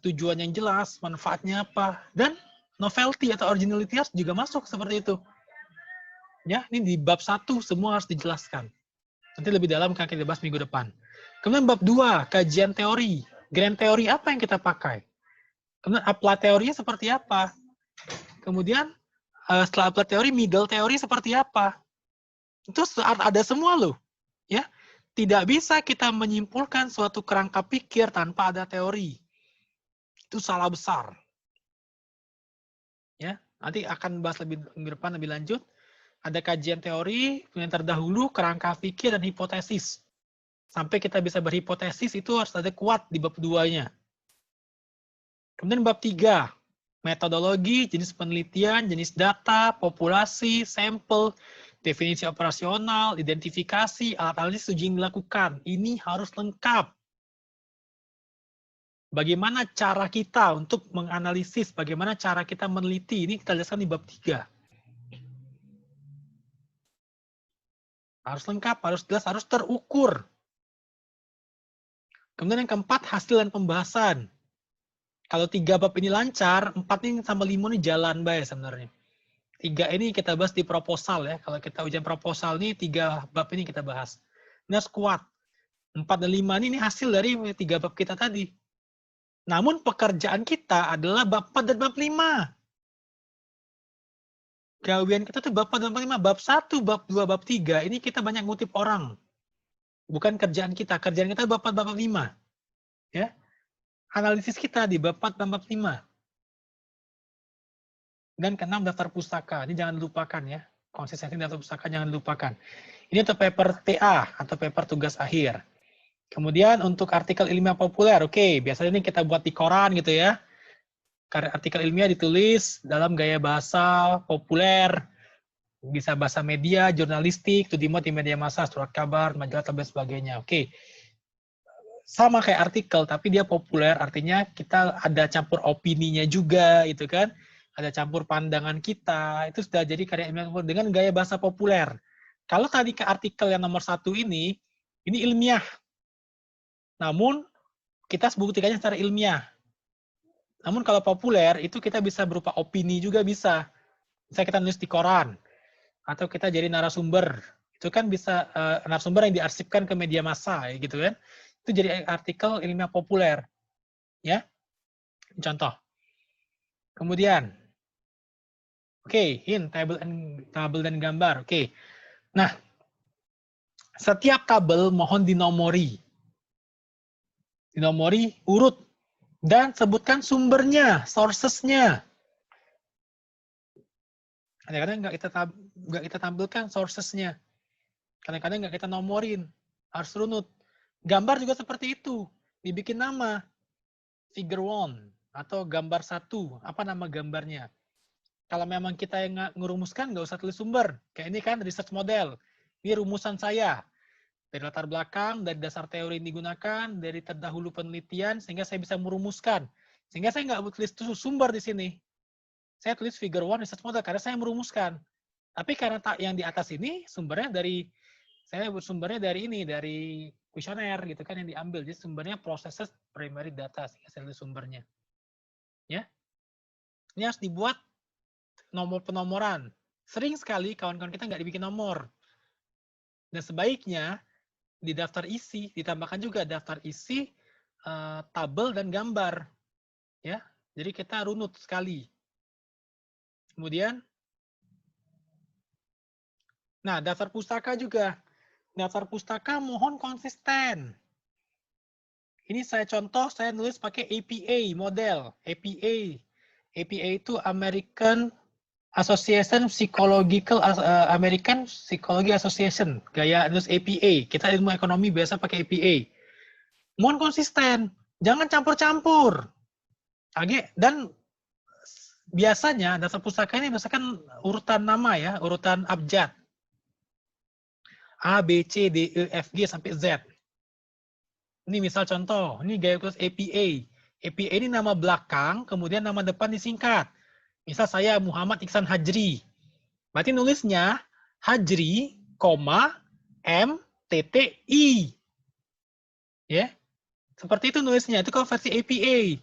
tujuan yang jelas, manfaatnya apa, dan novelty atau originality harus juga masuk seperti itu. Ya, ini di bab 1 semua harus dijelaskan. Nanti lebih dalam akan kita bahas minggu depan. Kemudian bab 2, kajian teori. Grand teori apa yang kita pakai? Kemudian apply teorinya seperti apa? Kemudian setelah apply teori, middle teori seperti apa? Itu ada semua loh. Ya, tidak bisa kita menyimpulkan suatu kerangka pikir tanpa ada teori. Itu salah besar. Ya, nanti akan bahas lebih depan lebih lanjut. Ada kajian teori, yang terdahulu kerangka pikir dan hipotesis. Sampai kita bisa berhipotesis itu harus ada kuat di bab 2-nya. Kemudian bab 3, metodologi, jenis penelitian, jenis data, populasi, sampel, definisi operasional, identifikasi, alat analisis uji yang dilakukan. Ini harus lengkap. Bagaimana cara kita untuk menganalisis, bagaimana cara kita meneliti, ini kita jelaskan di bab 3. Harus lengkap, harus jelas, harus terukur. Kemudian yang keempat, hasil dan pembahasan. Kalau 3 bab ini lancar, 4 ini sama 5 ini jalan baik sebenarnya. 3 ini kita bahas di proposal ya. Kalau kita ujian proposal nih 3 bab ini kita bahas. Nah, squat 4 dan 5 ini hasil dari 3 bab kita tadi. Namun pekerjaan kita adalah bab 4 dan bab 5. Gawian kita tuh bab 4 dan bab 5. Bab 1, bab 2, bab 3 ini kita banyak ngutip orang. Bukan kerjaan kita. Kerjaan kita bab 4, bab 5. Ya. Analisis kita di bab 4 dan bab 5. Dan ke-6 daftar pustaka. Ini jangan lupakan ya. Konsistensi daftar pustaka jangan lupakan. Ini untuk paper TA atau paper tugas akhir. Kemudian untuk artikel ilmiah populer. Oke, biasanya ini kita buat di koran gitu ya. Artikel ilmiah ditulis dalam gaya bahasa populer. Bisa bahasa media, jurnalistik, itu dimuat di media massa, surat kabar, majalah, dan sebagainya. Oke. Sama kayak artikel, tapi dia populer, artinya kita ada campur opininya juga, gitu kan. Ada campur pandangan kita, itu sudah jadi karya ilmiah dengan gaya bahasa populer. Kalau tadi ke artikel yang nomor 1 ini ilmiah. Namun, kita buktikannya secara ilmiah. Namun kalau populer, itu kita bisa berupa opini juga bisa. Misalnya kita nulis di koran, atau kita jadi narasumber. Itu kan bisa narasumber yang diarsipkan ke media massa, gitu kan. Itu jadi artikel ilmiah populer. Ya, contoh. Kemudian, hint, tabel dan gambar. Nah, setiap tabel mohon dinomori. Dinomori urut dan sebutkan sumbernya, sources-nya. Kadang-kadang nggak kita tampilkan sources-nya. Kadang-kadang nggak kita nomorin, harus runut. Gambar juga seperti itu, dibikin nama, figure 1 atau gambar 1, apa nama gambarnya. Kalau memang kita yang ngerumuskan, nggak usah tulis sumber. Kayak ini kan research model. Ini rumusan saya. Dari latar belakang, dari dasar teori yang digunakan, dari terdahulu penelitian, sehingga saya bisa merumuskan. Sehingga saya nggak tulis sumber di sini. Saya tulis figure 1 research model, karena saya merumuskan. Tapi karena yang di atas ini, sumbernya dari, saya bersumbernya dari ini, dari kuesioner gitu kan yang diambil. Jadi sumbernya processes primary data, sehingga saya tulis sumbernya. Ya. Ini harus dibuat nomor penomoran. Sering sekali kawan-kawan kita nggak dibikin nomor. Dan sebaiknya di daftar isi ditambahkan juga daftar isi, tabel dan gambar. Ya, jadi kita runut sekali. Kemudian, nah daftar pustaka juga. Daftar pustaka mohon konsisten. Ini saya contoh, saya nulis pakai APA model. APA. APA itu American Association Psychological American Psychology Association. Gaya nulis APA. Kita ilmu ekonomi biasa pakai APA. Mohon konsisten. Jangan campur-campur. Dan biasanya daftar pustaka ini misalkan urutan nama ya, urutan abjad. A, B, C, D, E, F, G sampai Z. Ini misal contoh, ini gaya tulis APA. APA ini nama belakang, kemudian nama depan disingkat. Misal saya Muhammad Iksan Hajri. Berarti nulisnya Hajri, M, T, I. Ya. Seperti itu nulisnya. Itu kalau versi APA.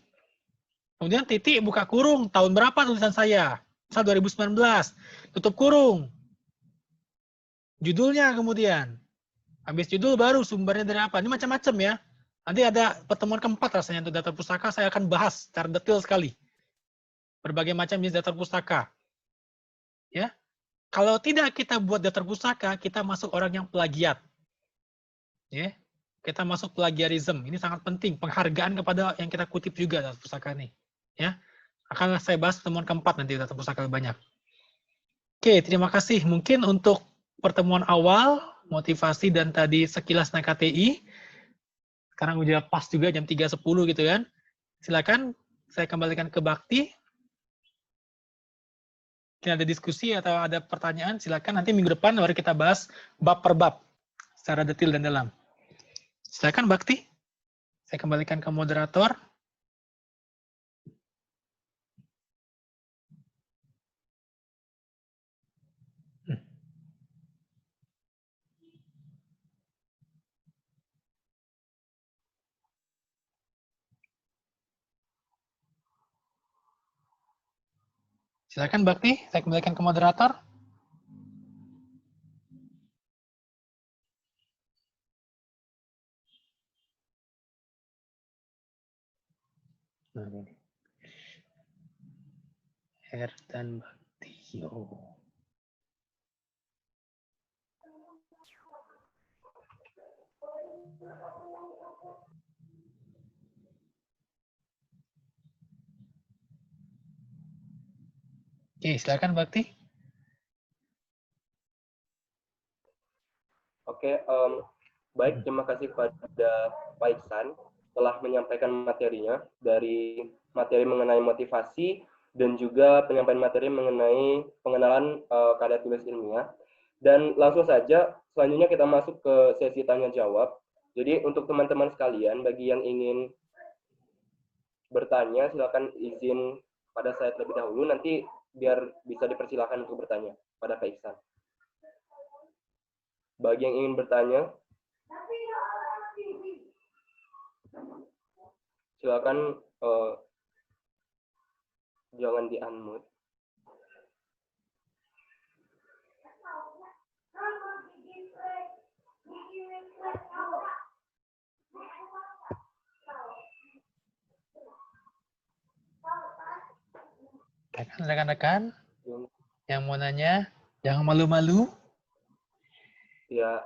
Kemudian titik buka kurung. Tahun berapa tulisan saya? Misal 2019. Tutup kurung. Judulnya kemudian. Habis judul baru sumbernya dari apa. Ini macam-macam ya. Nanti ada pertemuan keempat rasanya untuk daftar pustaka. Saya akan bahas secara detail sekali. Berbagai macam jenis daftar pustaka. Ya. Kalau tidak kita buat daftar pustaka, kita masuk orang yang plagiat. Ya. Kita masuk plagiarism. Ini sangat penting. Penghargaan kepada yang kita kutip juga daftar pustaka ini. Ya. Akan saya bahas pertemuan keempat nanti daftar pustaka lebih banyak. Oke, terima kasih. Mungkin untuk pertemuan awal, motivasi dan tadi sekilas naik KTI. Sekarang udah pas juga jam 3.10 gitu kan. Silakan saya kembalikan ke Bakti. Mungkin ada diskusi atau ada pertanyaan, silakan nanti minggu depan mari kita bahas bab per bab secara detail dan dalam. Silakan Bakti. Saya kembalikan ke moderator. Silakan Bakti, saya kembalikan ke moderator. Nah, ini. Dan Bakti. Oh. Oke, silakan Bakti. Oke, baik, terima kasih kepada Pak Iksan telah menyampaikan materinya dari materi mengenai motivasi dan juga penyampaian materi mengenai pengenalan karya tulis ilmiah. Dan langsung saja, selanjutnya kita masuk ke sesi tanya jawab. Jadi untuk teman-teman sekalian, bagi yang ingin bertanya, silakan izin pada saya terlebih dahulu, nanti biar bisa dipersilakan untuk bertanya pada Pak Iksan. Bagi yang ingin bertanya, silakan jangan di-unmute. Rekan-rekan yang mau nanya, jangan malu-malu. Ya,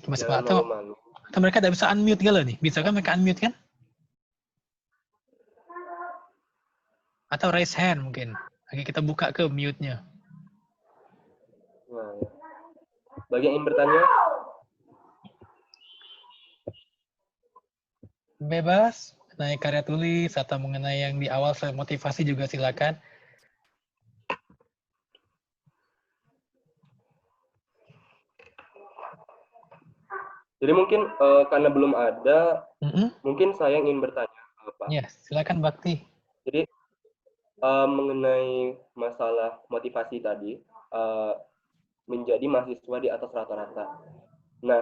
Mas jangan atau malu-malu. atau mereka tidak bisa unmute gak nih? Bisa kan mereka unmute kan? Atau raise hand mungkin. Oke, kita buka ke mute-nya. Nah, ya. Bagi yang ingin bertanya, Bebas mengenai karya tulis atau mengenai yang di awal motivasi juga silakan. jadi mungkin karena belum ada, mungkin saya ingin bertanya, Pak. Ya, silakan Bakti. Jadi mengenai masalah motivasi tadi, menjadi mahasiswa di atas rata-rata. Nah,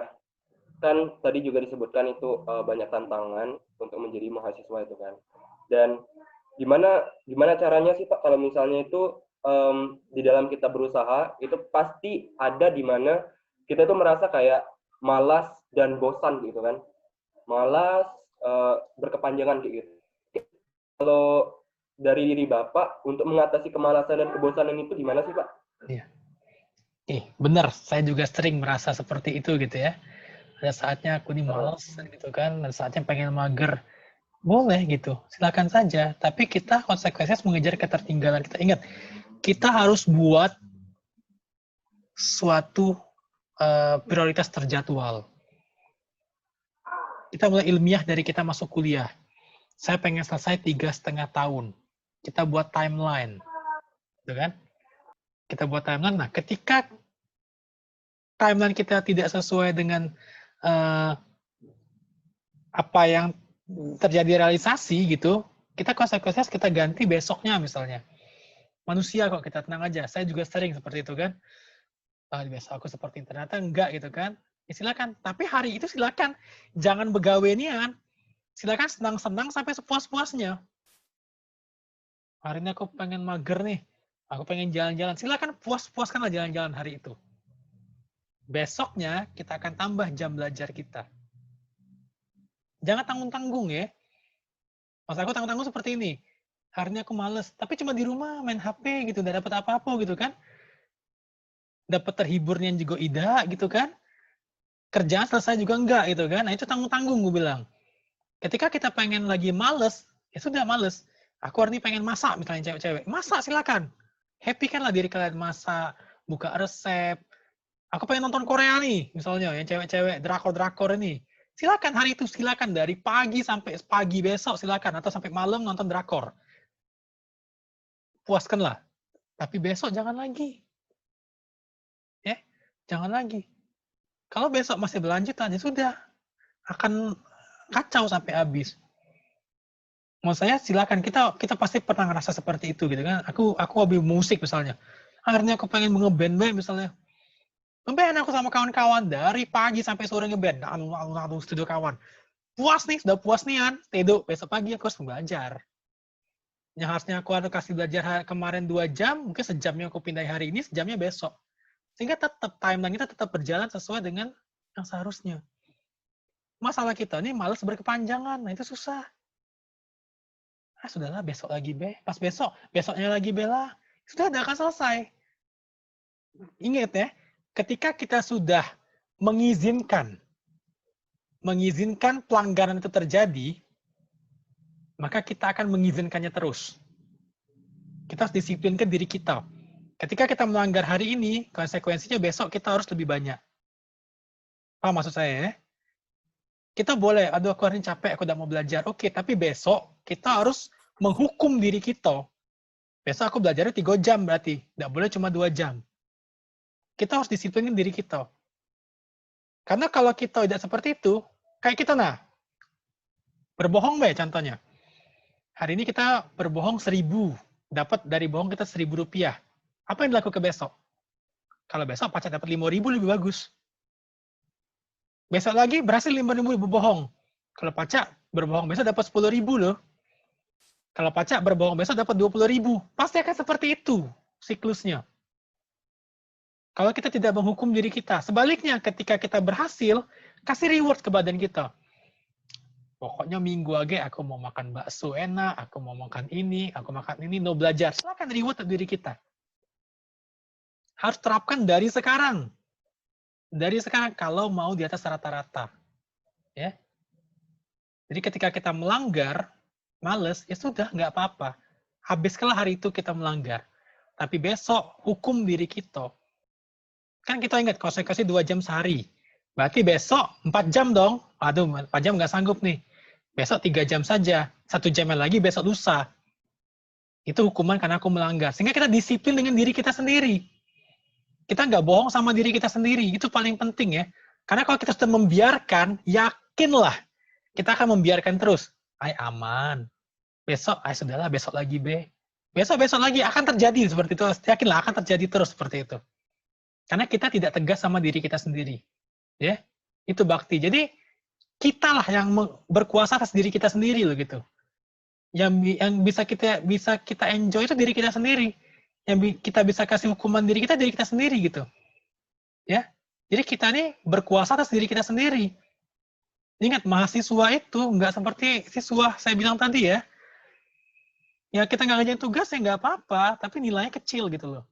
kan tadi juga disebutkan itu banyak tantangan untuk menjadi mahasiswa itu kan. Dan gimana caranya sih Pak kalau misalnya itu di dalam kita berusaha itu pasti ada di mana kita tuh merasa kayak malas dan bosan gitu kan. Malas, berkepanjangan gitu. Kalau dari diri Bapak untuk mengatasi kemalasan dan kebosanan itu gimana sih Pak? Iya. Benar, saya juga sering merasa seperti itu gitu ya. Ada saatnya aku nih malas gitu kan, ada saatnya pengen mager. Boleh gitu, silakan saja. Tapi kita konsekuensinya mengejar ketertinggalan. Kita ingat, kita harus buat suatu prioritas terjadwal. Kita mulai ilmiah dari kita masuk kuliah. Saya pengen selesai 3,5 tahun. Kita buat timeline. Gitu kan? Kita buat timeline. Nah, ketika timeline kita tidak sesuai dengan apa yang terjadi realisasi gitu, kita konsekuensinya kita ganti besoknya misalnya. Manusia kok, kita tenang aja. Saya juga sering seperti itu kan. Besok aku seperti ternyata enggak gitu kan. Ya silakan. Tapi hari itu silakan. Jangan begawenian. Silakan senang-senang sampai sepuas-puasnya. Hari ini aku pengen mager nih. Aku pengen jalan-jalan. Silakan puas-puaskanlah jalan-jalan hari itu. Besoknya kita akan tambah jam belajar kita. Jangan tanggung-tanggung ya. Mas aku tanggung-tanggung seperti ini. Hari ini aku males. Tapi cuma di rumah main HP gitu. Nggak dapat apa-apa gitu kan. Dapat terhiburnya juga tidak gitu kan. Kerjaan selesai juga enggak gitu kan. Nah itu tanggung-tanggung gue bilang. Ketika kita pengen lagi males, ya sudah males. Aku hari ini pengen masak misalnya cewek-cewek. Masak silakan. Happy kan lah diri kalian masak, buka resep. Aku pengen nonton Korea nih, misalnya yang cewek-cewek drakor-drakor ini. Silakan hari itu, silakan dari pagi sampai pagi besok silakan atau sampai malam nonton drakor. Puaskanlah. Tapi besok jangan lagi. Ya, jangan lagi. Kalau besok masih berlanjutan ya sudah akan kacau sampai habis. Maksud saya silakan, kita pasti pernah ngerasa seperti itu gitu kan. Aku hobi musik misalnya. Akhirnya aku pengen ngeband misalnya. Ngeband aku sama kawan-kawan dari pagi sampai sore ngeband. Anu studio kawan. Puas nih, sudah puas nih kan. Tedo, besok pagi aku harus belajar. Yang harusnya aku harus kasih belajar kemarin 2 jam, mungkin sejamnya aku pindah hari ini, sejamnya besok. Sehingga tetap timeline kita tetap berjalan sesuai dengan yang seharusnya. Masalah kita ini malas berkepanjangan, nah itu susah. Ah sudahlah besok lagi be, pas besoknya lagi bela, sudah ada akan selesai. Ingat ya, ketika kita sudah mengizinkan pelanggaran itu terjadi, maka kita akan mengizinkannya terus. Kita harus disiplinkan diri kita. Ketika kita melanggar hari ini, konsekuensinya besok kita harus lebih banyak. Paham maksud saya ya? Kita boleh, aduh aku hari ini capek, aku udah mau belajar. Oke, tapi besok kita harus menghukum diri kita. Besok aku belajarnya 3 jam berarti. Nggak boleh cuma 2 jam. Kita harus disiplinin diri kita. Karena kalau kita tidak seperti itu, kayak kita berbohong be contohnya. Hari ini kita berbohong 1.000, dapat dari bohong kita 1.000 rupiah. Apa yang dilakukan besok? Kalau besok pacar dapat 5.000 lebih bagus. Besok lagi berhasil 5.000 berbohong. Kalau pacak berbohong besok dapat 10.000 loh. Kalau pacak berbohong besok dapat 20.000. Pasti akan seperti itu siklusnya. Kalau kita tidak menghukum diri kita. Sebaliknya ketika kita berhasil, kasih reward ke badan kita. Pokoknya minggu aja aku mau makan bakso enak, aku mau makan ini, no belajar. Silakan reward diri kita. Harus terapkan dari sekarang. Dari sekarang kalau mau di atas rata-rata. Ya. Jadi ketika kita melanggar, males, ya sudah, nggak apa-apa. Habiskanlah hari itu kita melanggar. Tapi besok, hukum diri kita. Kan kita ingat, konsekuensi 2 jam sehari. Berarti besok 4 jam dong. Aduh, 4 jam nggak sanggup nih. Besok 3 jam saja. 1 jam lagi besok lusa. Itu hukuman karena aku melanggar. Sehingga kita disiplin dengan diri kita sendiri. Kita nggak bohong sama diri kita sendiri. Itu paling penting ya. Karena kalau kita sudah membiarkan, yakinlah kita akan membiarkan terus. Aman. Besok, sudahlah, besok lagi, be. Besok lagi akan terjadi seperti itu. Yakinlah akan terjadi terus seperti itu. Karena kita tidak tegas sama diri kita sendiri. Ya, itu bakti. Jadi, kitalah yang berkuasa atas diri kita sendiri loh gitu. Yang bisa kita enjoy itu diri kita sendiri. Yang kita bisa kasih hukuman diri kita sendiri gitu. Ya. Jadi kita nih berkuasa atas diri kita sendiri. Ingat, mahasiswa itu nggak seperti siswa saya bilang tadi ya. Ya kita nggak ngerjain tugas ya nggak apa-apa, tapi nilainya kecil gitu loh.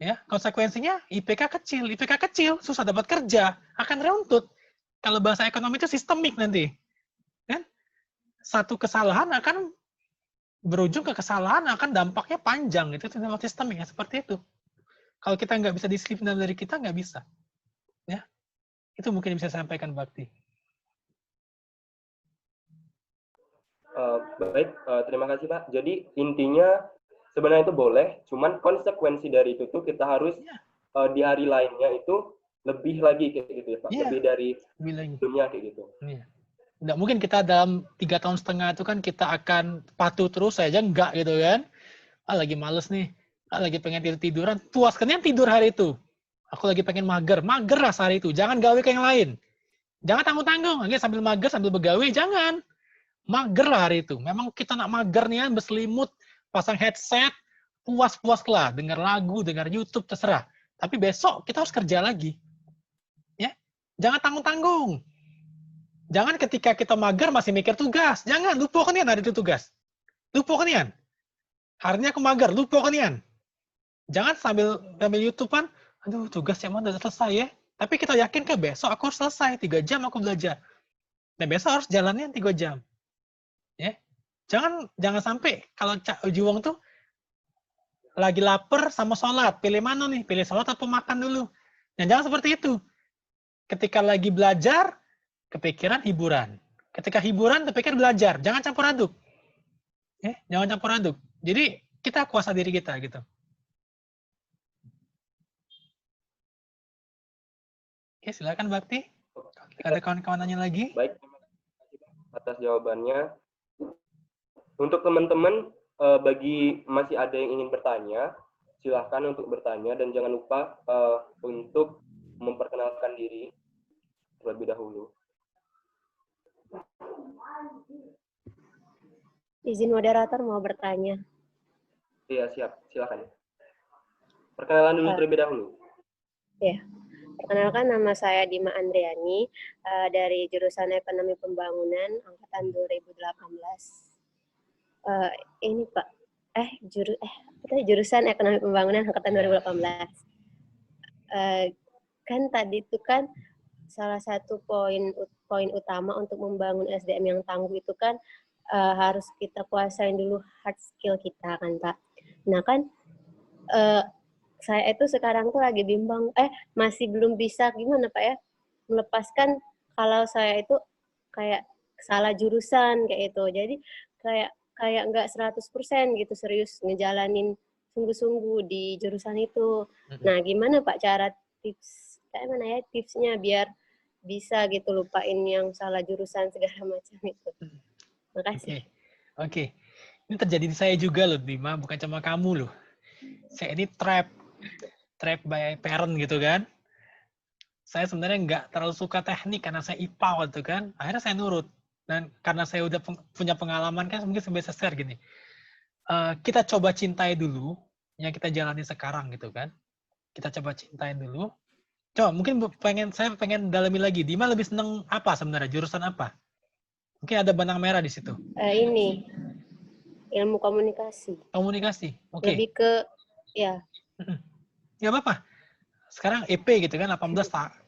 Ya, konsekuensinya IPK kecil, susah dapat kerja, akan runtut. Kalau bahasa ekonomi itu sistemik nanti. Kan? Satu kesalahan akan berujung ke kesalahan, akan dampaknya panjang gitu. Itu sistemik ya, seperti itu. Kalau kita nggak bisa disiplin dalam diri kita, nggak bisa. Ya, itu mungkin bisa saya sampaikan Bakti. Baik, terima kasih Pak. Jadi intinya sebenarnya itu boleh, cuman konsekuensi dari itu tuh kita harus di hari lainnya itu lebih lagi kayak gitu ya Pak, lebih dari sebelumnya kayak gitu. Nggak mungkin kita dalam 3,5 tahun itu kan kita akan patuh terus aja, enggak gitu kan. Lagi males nih, lagi pengen tiduran, puaskannya tidur hari itu. Aku lagi pengen mager lah sehari itu, jangan gawe ke yang lain. Jangan tanggung-tanggung, sambil mager, sambil begawe, jangan. Mager lah hari itu. Memang kita nak mager nih kan, berselimut, pasang headset, puas-puas lah, dengar lagu, dengar YouTube, terserah. Tapi besok kita harus kerja lagi. Ya, jangan tanggung-tanggung. Jangan ketika kita mager masih mikir tugas. Jangan, lupakan kan hari itu tugas. Lupakan kan. Harinya aku mager, lupakan kan. Jangan sambil YouTube-an, aduh tugas yang mana udah selesai ya. Tapi kita yakin kan besok aku harus selesai, 3 jam aku belajar. Nah besok harus jalannya 3 jam. Ya, jangan sampai kalau juang tuh lagi lapar sama sholat, pilih mana nih? Pilih sholat atau makan dulu? Nah, jangan seperti itu. Ketika lagi belajar, kepikiran hiburan. Ketika hiburan, kepikir belajar. Jangan campur aduk. Jangan campur aduk. Jadi kita kuasa diri kita gitu. Oke, silakan Bakti. Ada kawan-kawan nanya lagi? Baik, terima kasih atas jawabannya. Untuk teman-teman, bagi masih ada yang ingin bertanya, silahkan untuk bertanya dan jangan lupa untuk memperkenalkan diri terlebih dahulu. Izin moderator mau bertanya. Iya, siap. Silakan. Perkenalan dulu terlebih dahulu. Ya, perkenalkan nama saya Dima Andriani dari jurusan Ekonomi Pembangunan angkatan 2018. Ini Pak, jurusan Ekonomi Pembangunan angkatan 2018. Kan tadi itu kan salah satu poin utama untuk membangun SDM yang tangguh itu kan harus kita kuasain dulu hard skill kita kan Pak. Nah kan saya itu sekarang tuh lagi bimbang, masih belum bisa gimana Pak ya, melepaskan kalau saya itu kayak salah jurusan kayak itu. Jadi kayak nggak 100% gitu serius ngejalanin sungguh-sungguh di jurusan itu. Nah, gimana Pak cara tipsnya biar bisa gitu lupain yang salah jurusan segala macam itu. Makasih. Oke. Ini terjadi di saya juga loh, Bima, bukan cuma kamu loh. Saya ini trap by parent gitu kan. Saya sebenarnya nggak terlalu suka teknik karena saya IPA waktu kan. Akhirnya saya nurut. Dan karena saya udah punya pengalaman kan, mungkin saya bisa share gini. Kita coba cintai dulu yang kita jalani sekarang gitu kan. Kita coba cintain dulu. Coba mungkin saya pengen dalami lagi. Dima lebih seneng apa sebenarnya? Jurusan apa? Mungkin ada benang merah di situ. Ini ilmu komunikasi. Komunikasi. Oke. Lebih ke ya. Nggak apa-apa. Sekarang EP gitu kan 18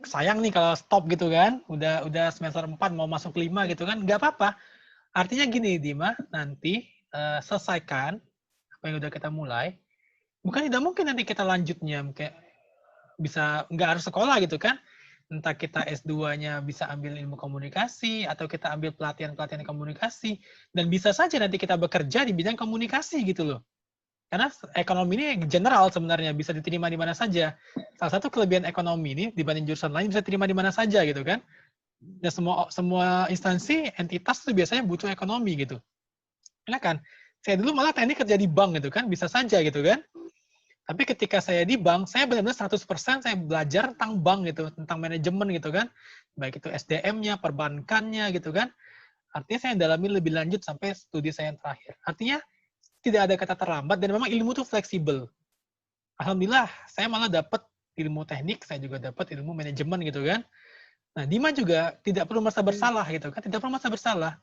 sayang nih kalau stop gitu kan. Udah semester 4 mau masuk 5 gitu kan. Nggak apa-apa. Artinya gini Dima, nanti selesaikan apa yang udah kita mulai. Bukan tidak mungkin nanti kita lanjutnya kayak bisa nggak harus sekolah gitu kan. Entah kita S2-nya bisa ambil ilmu komunikasi atau kita ambil pelatihan-pelatihan komunikasi dan bisa saja nanti kita bekerja di bidang komunikasi gitu loh. Karena ekonomi ini general sebenarnya bisa diterima di mana saja. Salah satu kelebihan ekonomi ini dibanding jurusan lain bisa diterima di mana saja gitu kan. Dan semua instansi entitas itu biasanya butuh ekonomi gitu. Karena kan saya dulu malah teknik kerja di bank gitu kan, bisa saja gitu kan. Tapi ketika saya di bank, saya benar-benar 100% saya belajar tentang bank gitu, tentang manajemen gitu kan. Baik itu SDM-nya, perbankannya gitu kan. Artinya saya dalami lebih lanjut sampai studi saya yang terakhir. Artinya tidak ada kata terlambat dan memang ilmu itu fleksibel. Alhamdulillah, saya malah dapat ilmu teknik, saya juga dapat ilmu manajemen gitu kan. Nah, Dima juga tidak perlu merasa bersalah gitu kan, tidak perlu merasa bersalah.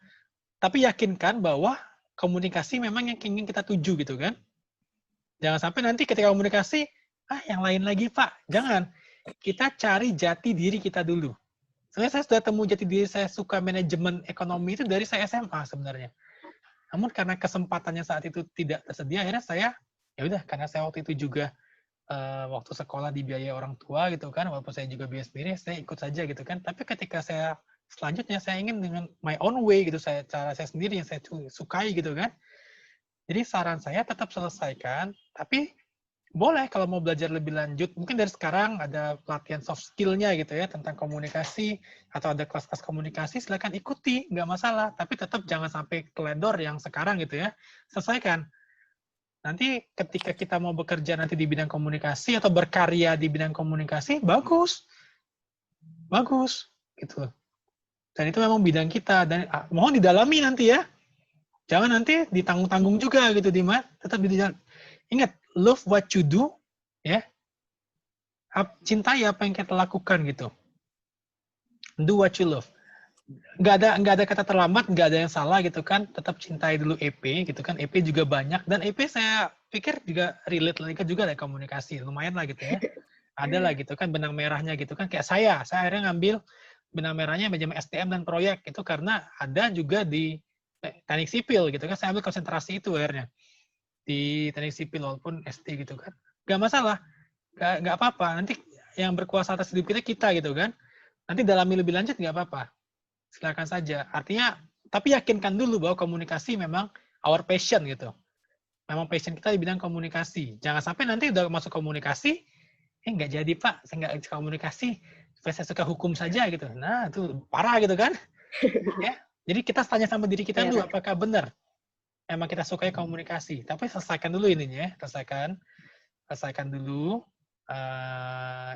Tapi yakinkan bahwa komunikasi memang yang ingin kita tuju gitu kan. Jangan sampai nanti ketika komunikasi, yang lain lagi Pak. Jangan. Kita cari jati diri kita dulu. Sebenarnya saya sudah temu jati diri saya suka manajemen ekonomi itu dari saya SMA sebenarnya. Namun karena kesempatannya saat itu tidak tersedia, akhirnya saya, ya udah karena saya waktu itu juga waktu sekolah dibiayai orang tua gitu kan, walaupun saya juga biaya sendiri, saya ikut saja gitu kan. Tapi ketika saya selanjutnya saya ingin dengan my own way gitu, cara saya sendiri yang saya sukai gitu kan. Jadi saran saya tetap selesaikan, tapi boleh kalau mau belajar lebih lanjut, mungkin dari sekarang ada pelatihan soft skill-nya gitu ya, tentang komunikasi, atau ada kelas-kelas komunikasi, silakan ikuti, nggak masalah. Tapi tetap jangan sampai teledor yang sekarang gitu ya, selesaikan. Nanti ketika kita mau bekerja nanti di bidang komunikasi, atau berkarya di bidang komunikasi, bagus. Bagus, gitu. Dan itu memang bidang kita, dan mohon didalami nanti ya. Jangan nanti ditanggung-tanggung juga gitu, Dima. Tetap ingat, love what you do, ya. Cintai apa yang kita lakukan gitu. Do what you love. Nggak ada kata terlambat, nggak ada yang salah gitu kan. Tetap cintai dulu EP gitu kan. EP juga banyak dan EP saya pikir juga relate juga dari komunikasi. Lumayan lah gitu ya. Ada lah gitu kan benang merahnya gitu kan. Kayak saya akhirnya ngambil benang merahnya manajemen SDM dan proyek itu karena ada juga di teknik sipil gitu kan, saya ambil konsentrasi itu akhirnya di teknik sipil walaupun SD gitu kan, nggak masalah, nggak apa-apa, nanti yang berkuasa atas hidup kita gitu kan, nanti dalami lebih lanjut nggak apa-apa, silakan saja. Artinya tapi yakinkan dulu bahwa komunikasi memang our passion gitu, memang passion kita di bidang komunikasi. Jangan sampai nanti udah masuk komunikasi nggak jadi Pak, saya nggak komunikasi, saya suka hukum saja gitu, nah itu parah gitu kan. Ya, jadi kita tanya sama diri kita dulu, apakah benar emang kita sukai komunikasi. Tapi selesaikan dulu ininya, selesaikan dulu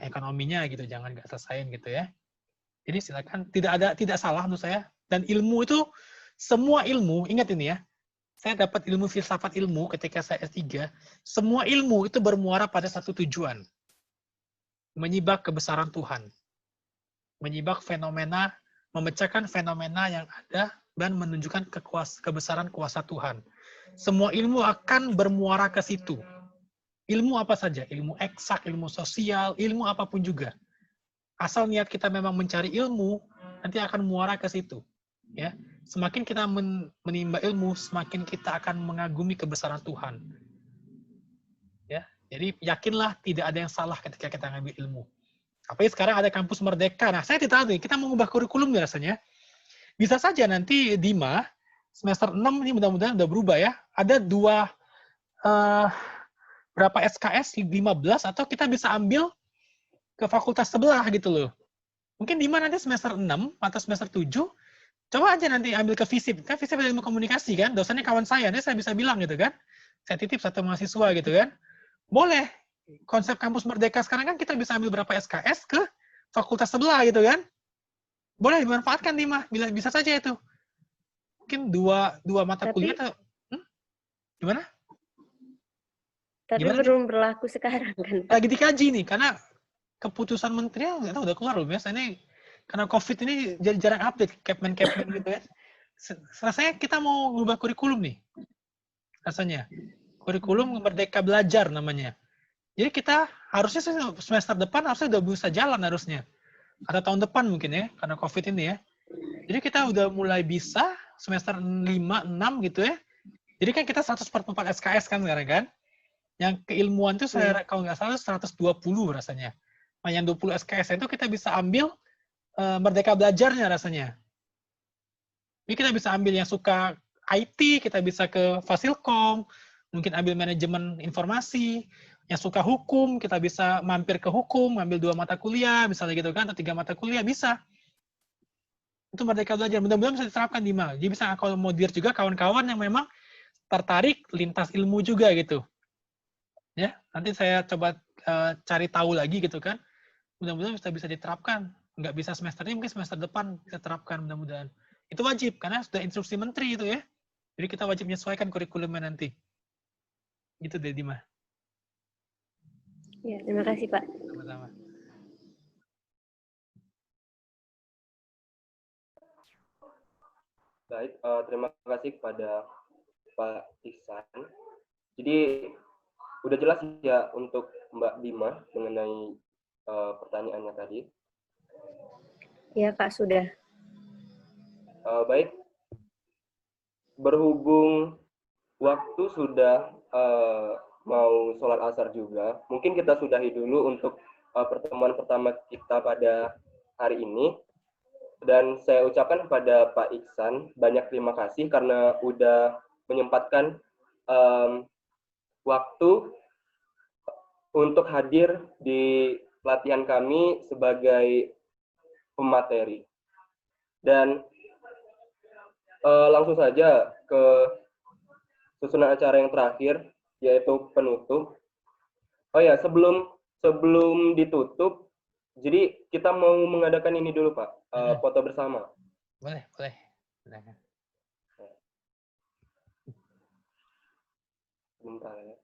ekonominya gitu, jangan nggak selesaiin gitu ya. Jadi silakan, tidak salah menurut saya. Dan ilmu itu, semua ilmu, ingat ini ya, saya dapat ilmu filsafat ilmu ketika saya S3, semua ilmu itu bermuara pada satu tujuan. Menyibak kebesaran Tuhan. Menyibak fenomena, memecahkan fenomena yang ada dan menunjukkan kebesaran kuasa Tuhan. Semua ilmu akan bermuara ke situ. Ilmu apa saja, ilmu eksak, ilmu sosial, ilmu apapun juga. Asal niat kita memang mencari ilmu, nanti akan muara ke situ. Ya, semakin kita menimba ilmu, semakin kita akan mengagumi kebesaran Tuhan. Ya, jadi yakinlah tidak ada yang salah ketika kita ngambil ilmu. Apalagi sekarang ada kampus Merdeka. Nah, saya tidak tahu nih, kita mau mengubah kurikulum nih rasanya. Bisa saja nanti Dima, semester 6 ini mudah-mudahan udah berubah ya. Ada berapa SKS, 15, atau kita bisa ambil ke fakultas sebelah gitu loh. Mungkin Dima nanti semester 6 atau semester 7, coba aja nanti ambil ke FISIP. Kan FISIP ada ilmu komunikasi kan, dosennya kawan saya, nanti saya bisa bilang gitu kan. Saya titip satu mahasiswa gitu kan. Boleh. Konsep kampus Merdeka sekarang kan kita bisa ambil berapa SKS ke fakultas sebelah gitu kan. Boleh dimanfaatkan Dima, bisa saja itu. Mungkin dua mata kuliah atau gimana? Tapi Gimana, belum berlaku sekarang kan, Pak? lagi dikaji nih, karena keputusan menteri nggak tahu udah keluar belum ya. Ini karena COVID ini jadi jarang update Kepmen gitu ya. Rasanya kita mau ngubah kurikulum nih. Rasanya. Kurikulum Merdeka Belajar namanya. Jadi kita harusnya semester depan harusnya udah bisa jalan harusnya. Atau tahun depan mungkin ya, karena COVID ini ya. Jadi kita udah mulai bisa semester 5, 6 gitu ya. Jadi kan kita 144 SKS kan sekarang kan. Yang keilmuan itu saya kalau nggak salah 120 rasanya. Nah, yang 20 SKS itu kita bisa ambil Merdeka Belajarnya rasanya. Jadi kita bisa ambil yang suka IT, kita bisa ke Fasilkom, mungkin ambil manajemen informasi, yang suka hukum, kita bisa mampir ke hukum, ambil 2 mata kuliah, misalnya gitu kan, atau 3 mata kuliah, bisa. Itu Merdeka Belajar. Mudah-mudahan bisa diterapkan di mana. Jadi bisa kalau mau dir juga kawan-kawan yang memang tertarik lintas ilmu juga gitu. Ya, nanti saya coba cari tahu lagi gitu kan. Mudah-mudahan bisa diterapkan. Nggak bisa semester ini, mungkin semester depan kita terapkan mudah-mudahan. Itu wajib, karena sudah instruksi menteri itu ya. Jadi kita wajib menyesuaikan kurikulumnya nanti. Gitu deh, Dima. Ya, terima kasih, Pak. Sama-sama. Baik, terima kasih kepada Pak Ihsan. Jadi udah jelas ya untuk Mbak Dima mengenai pertanyaannya tadi. Ya, Kak, sudah. Baik, berhubung waktu sudah mau sholat asar juga, mungkin kita sudahi dulu untuk pertemuan pertama kita pada hari ini. Dan saya ucapkan kepada Pak Ihsan banyak terima kasih karena udah menyempatkan waktu untuk hadir di pelatihan kami sebagai pemateri. Dan langsung saja ke susunan acara yang terakhir, yaitu penutup. Oh ya, sebelum ditutup, jadi kita mau mengadakan ini dulu, Pak, foto bersama. Boleh. Bentar ya.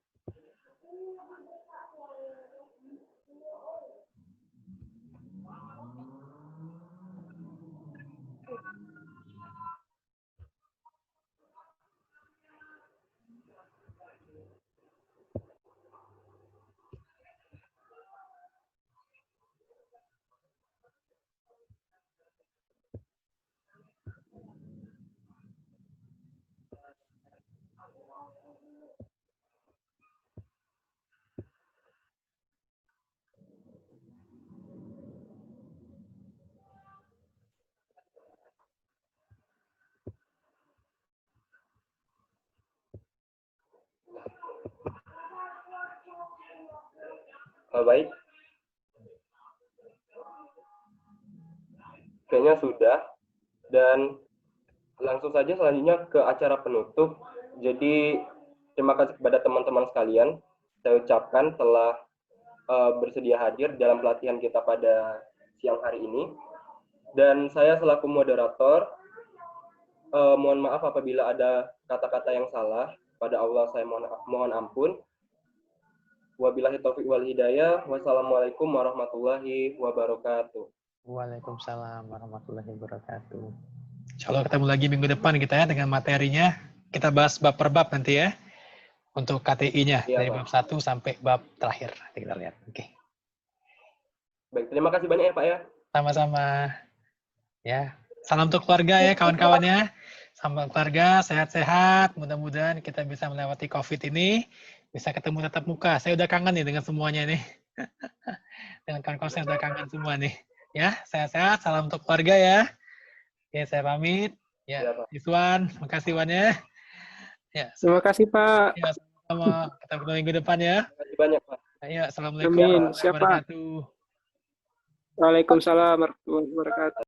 Baik. Kayaknya sudah. Dan langsung saja selanjutnya ke acara penutup. Jadi terima kasih kepada teman-teman sekalian. Saya ucapkan telah bersedia hadir dalam pelatihan kita pada siang hari ini. Dan saya selaku moderator mohon maaf apabila ada kata-kata yang salah. Pada Allah saya mohon ampun. Wabillahi taufiq wal hidayah. Wassalamualaikum warahmatullahi wabarakatuh. Waalaikumsalam warahmatullahi wabarakatuh. Insya Allah ketemu lagi minggu depan kita ya dengan materinya. Kita bahas bab per bab nanti ya. Untuk KTI-nya Iya, dari Pak. bab 1 sampai bab terakhir. Nanti kita lihat. Oke. Baik, terima kasih banyak ya Pak ya. Sama-sama. Ya. Salam untuk keluarga ya kawan-kawannya. Salam keluarga, sehat-sehat. Mudah-mudahan kita bisa melewati COVID ini. Bisa ketemu tatap muka. Saya udah kangen nih dengan semuanya nih. Dengan kawan-kawan saya udah kangen semua nih. Ya, sehat-sehat. Salam untuk keluarga ya. Oke, saya pamit. Iya, Ya, Pak. Iswan, makasih Wan ya. Ya, Terima kasih Pak. ya sama-sama. Kita ketemu minggu depan ya. Terima kasih banyak Pak. Ya, assalamualaikum Amin. warahmatullahi Siapa? wabarakatuh. Waalaikumsalam warahmatullahi wabarakatuh.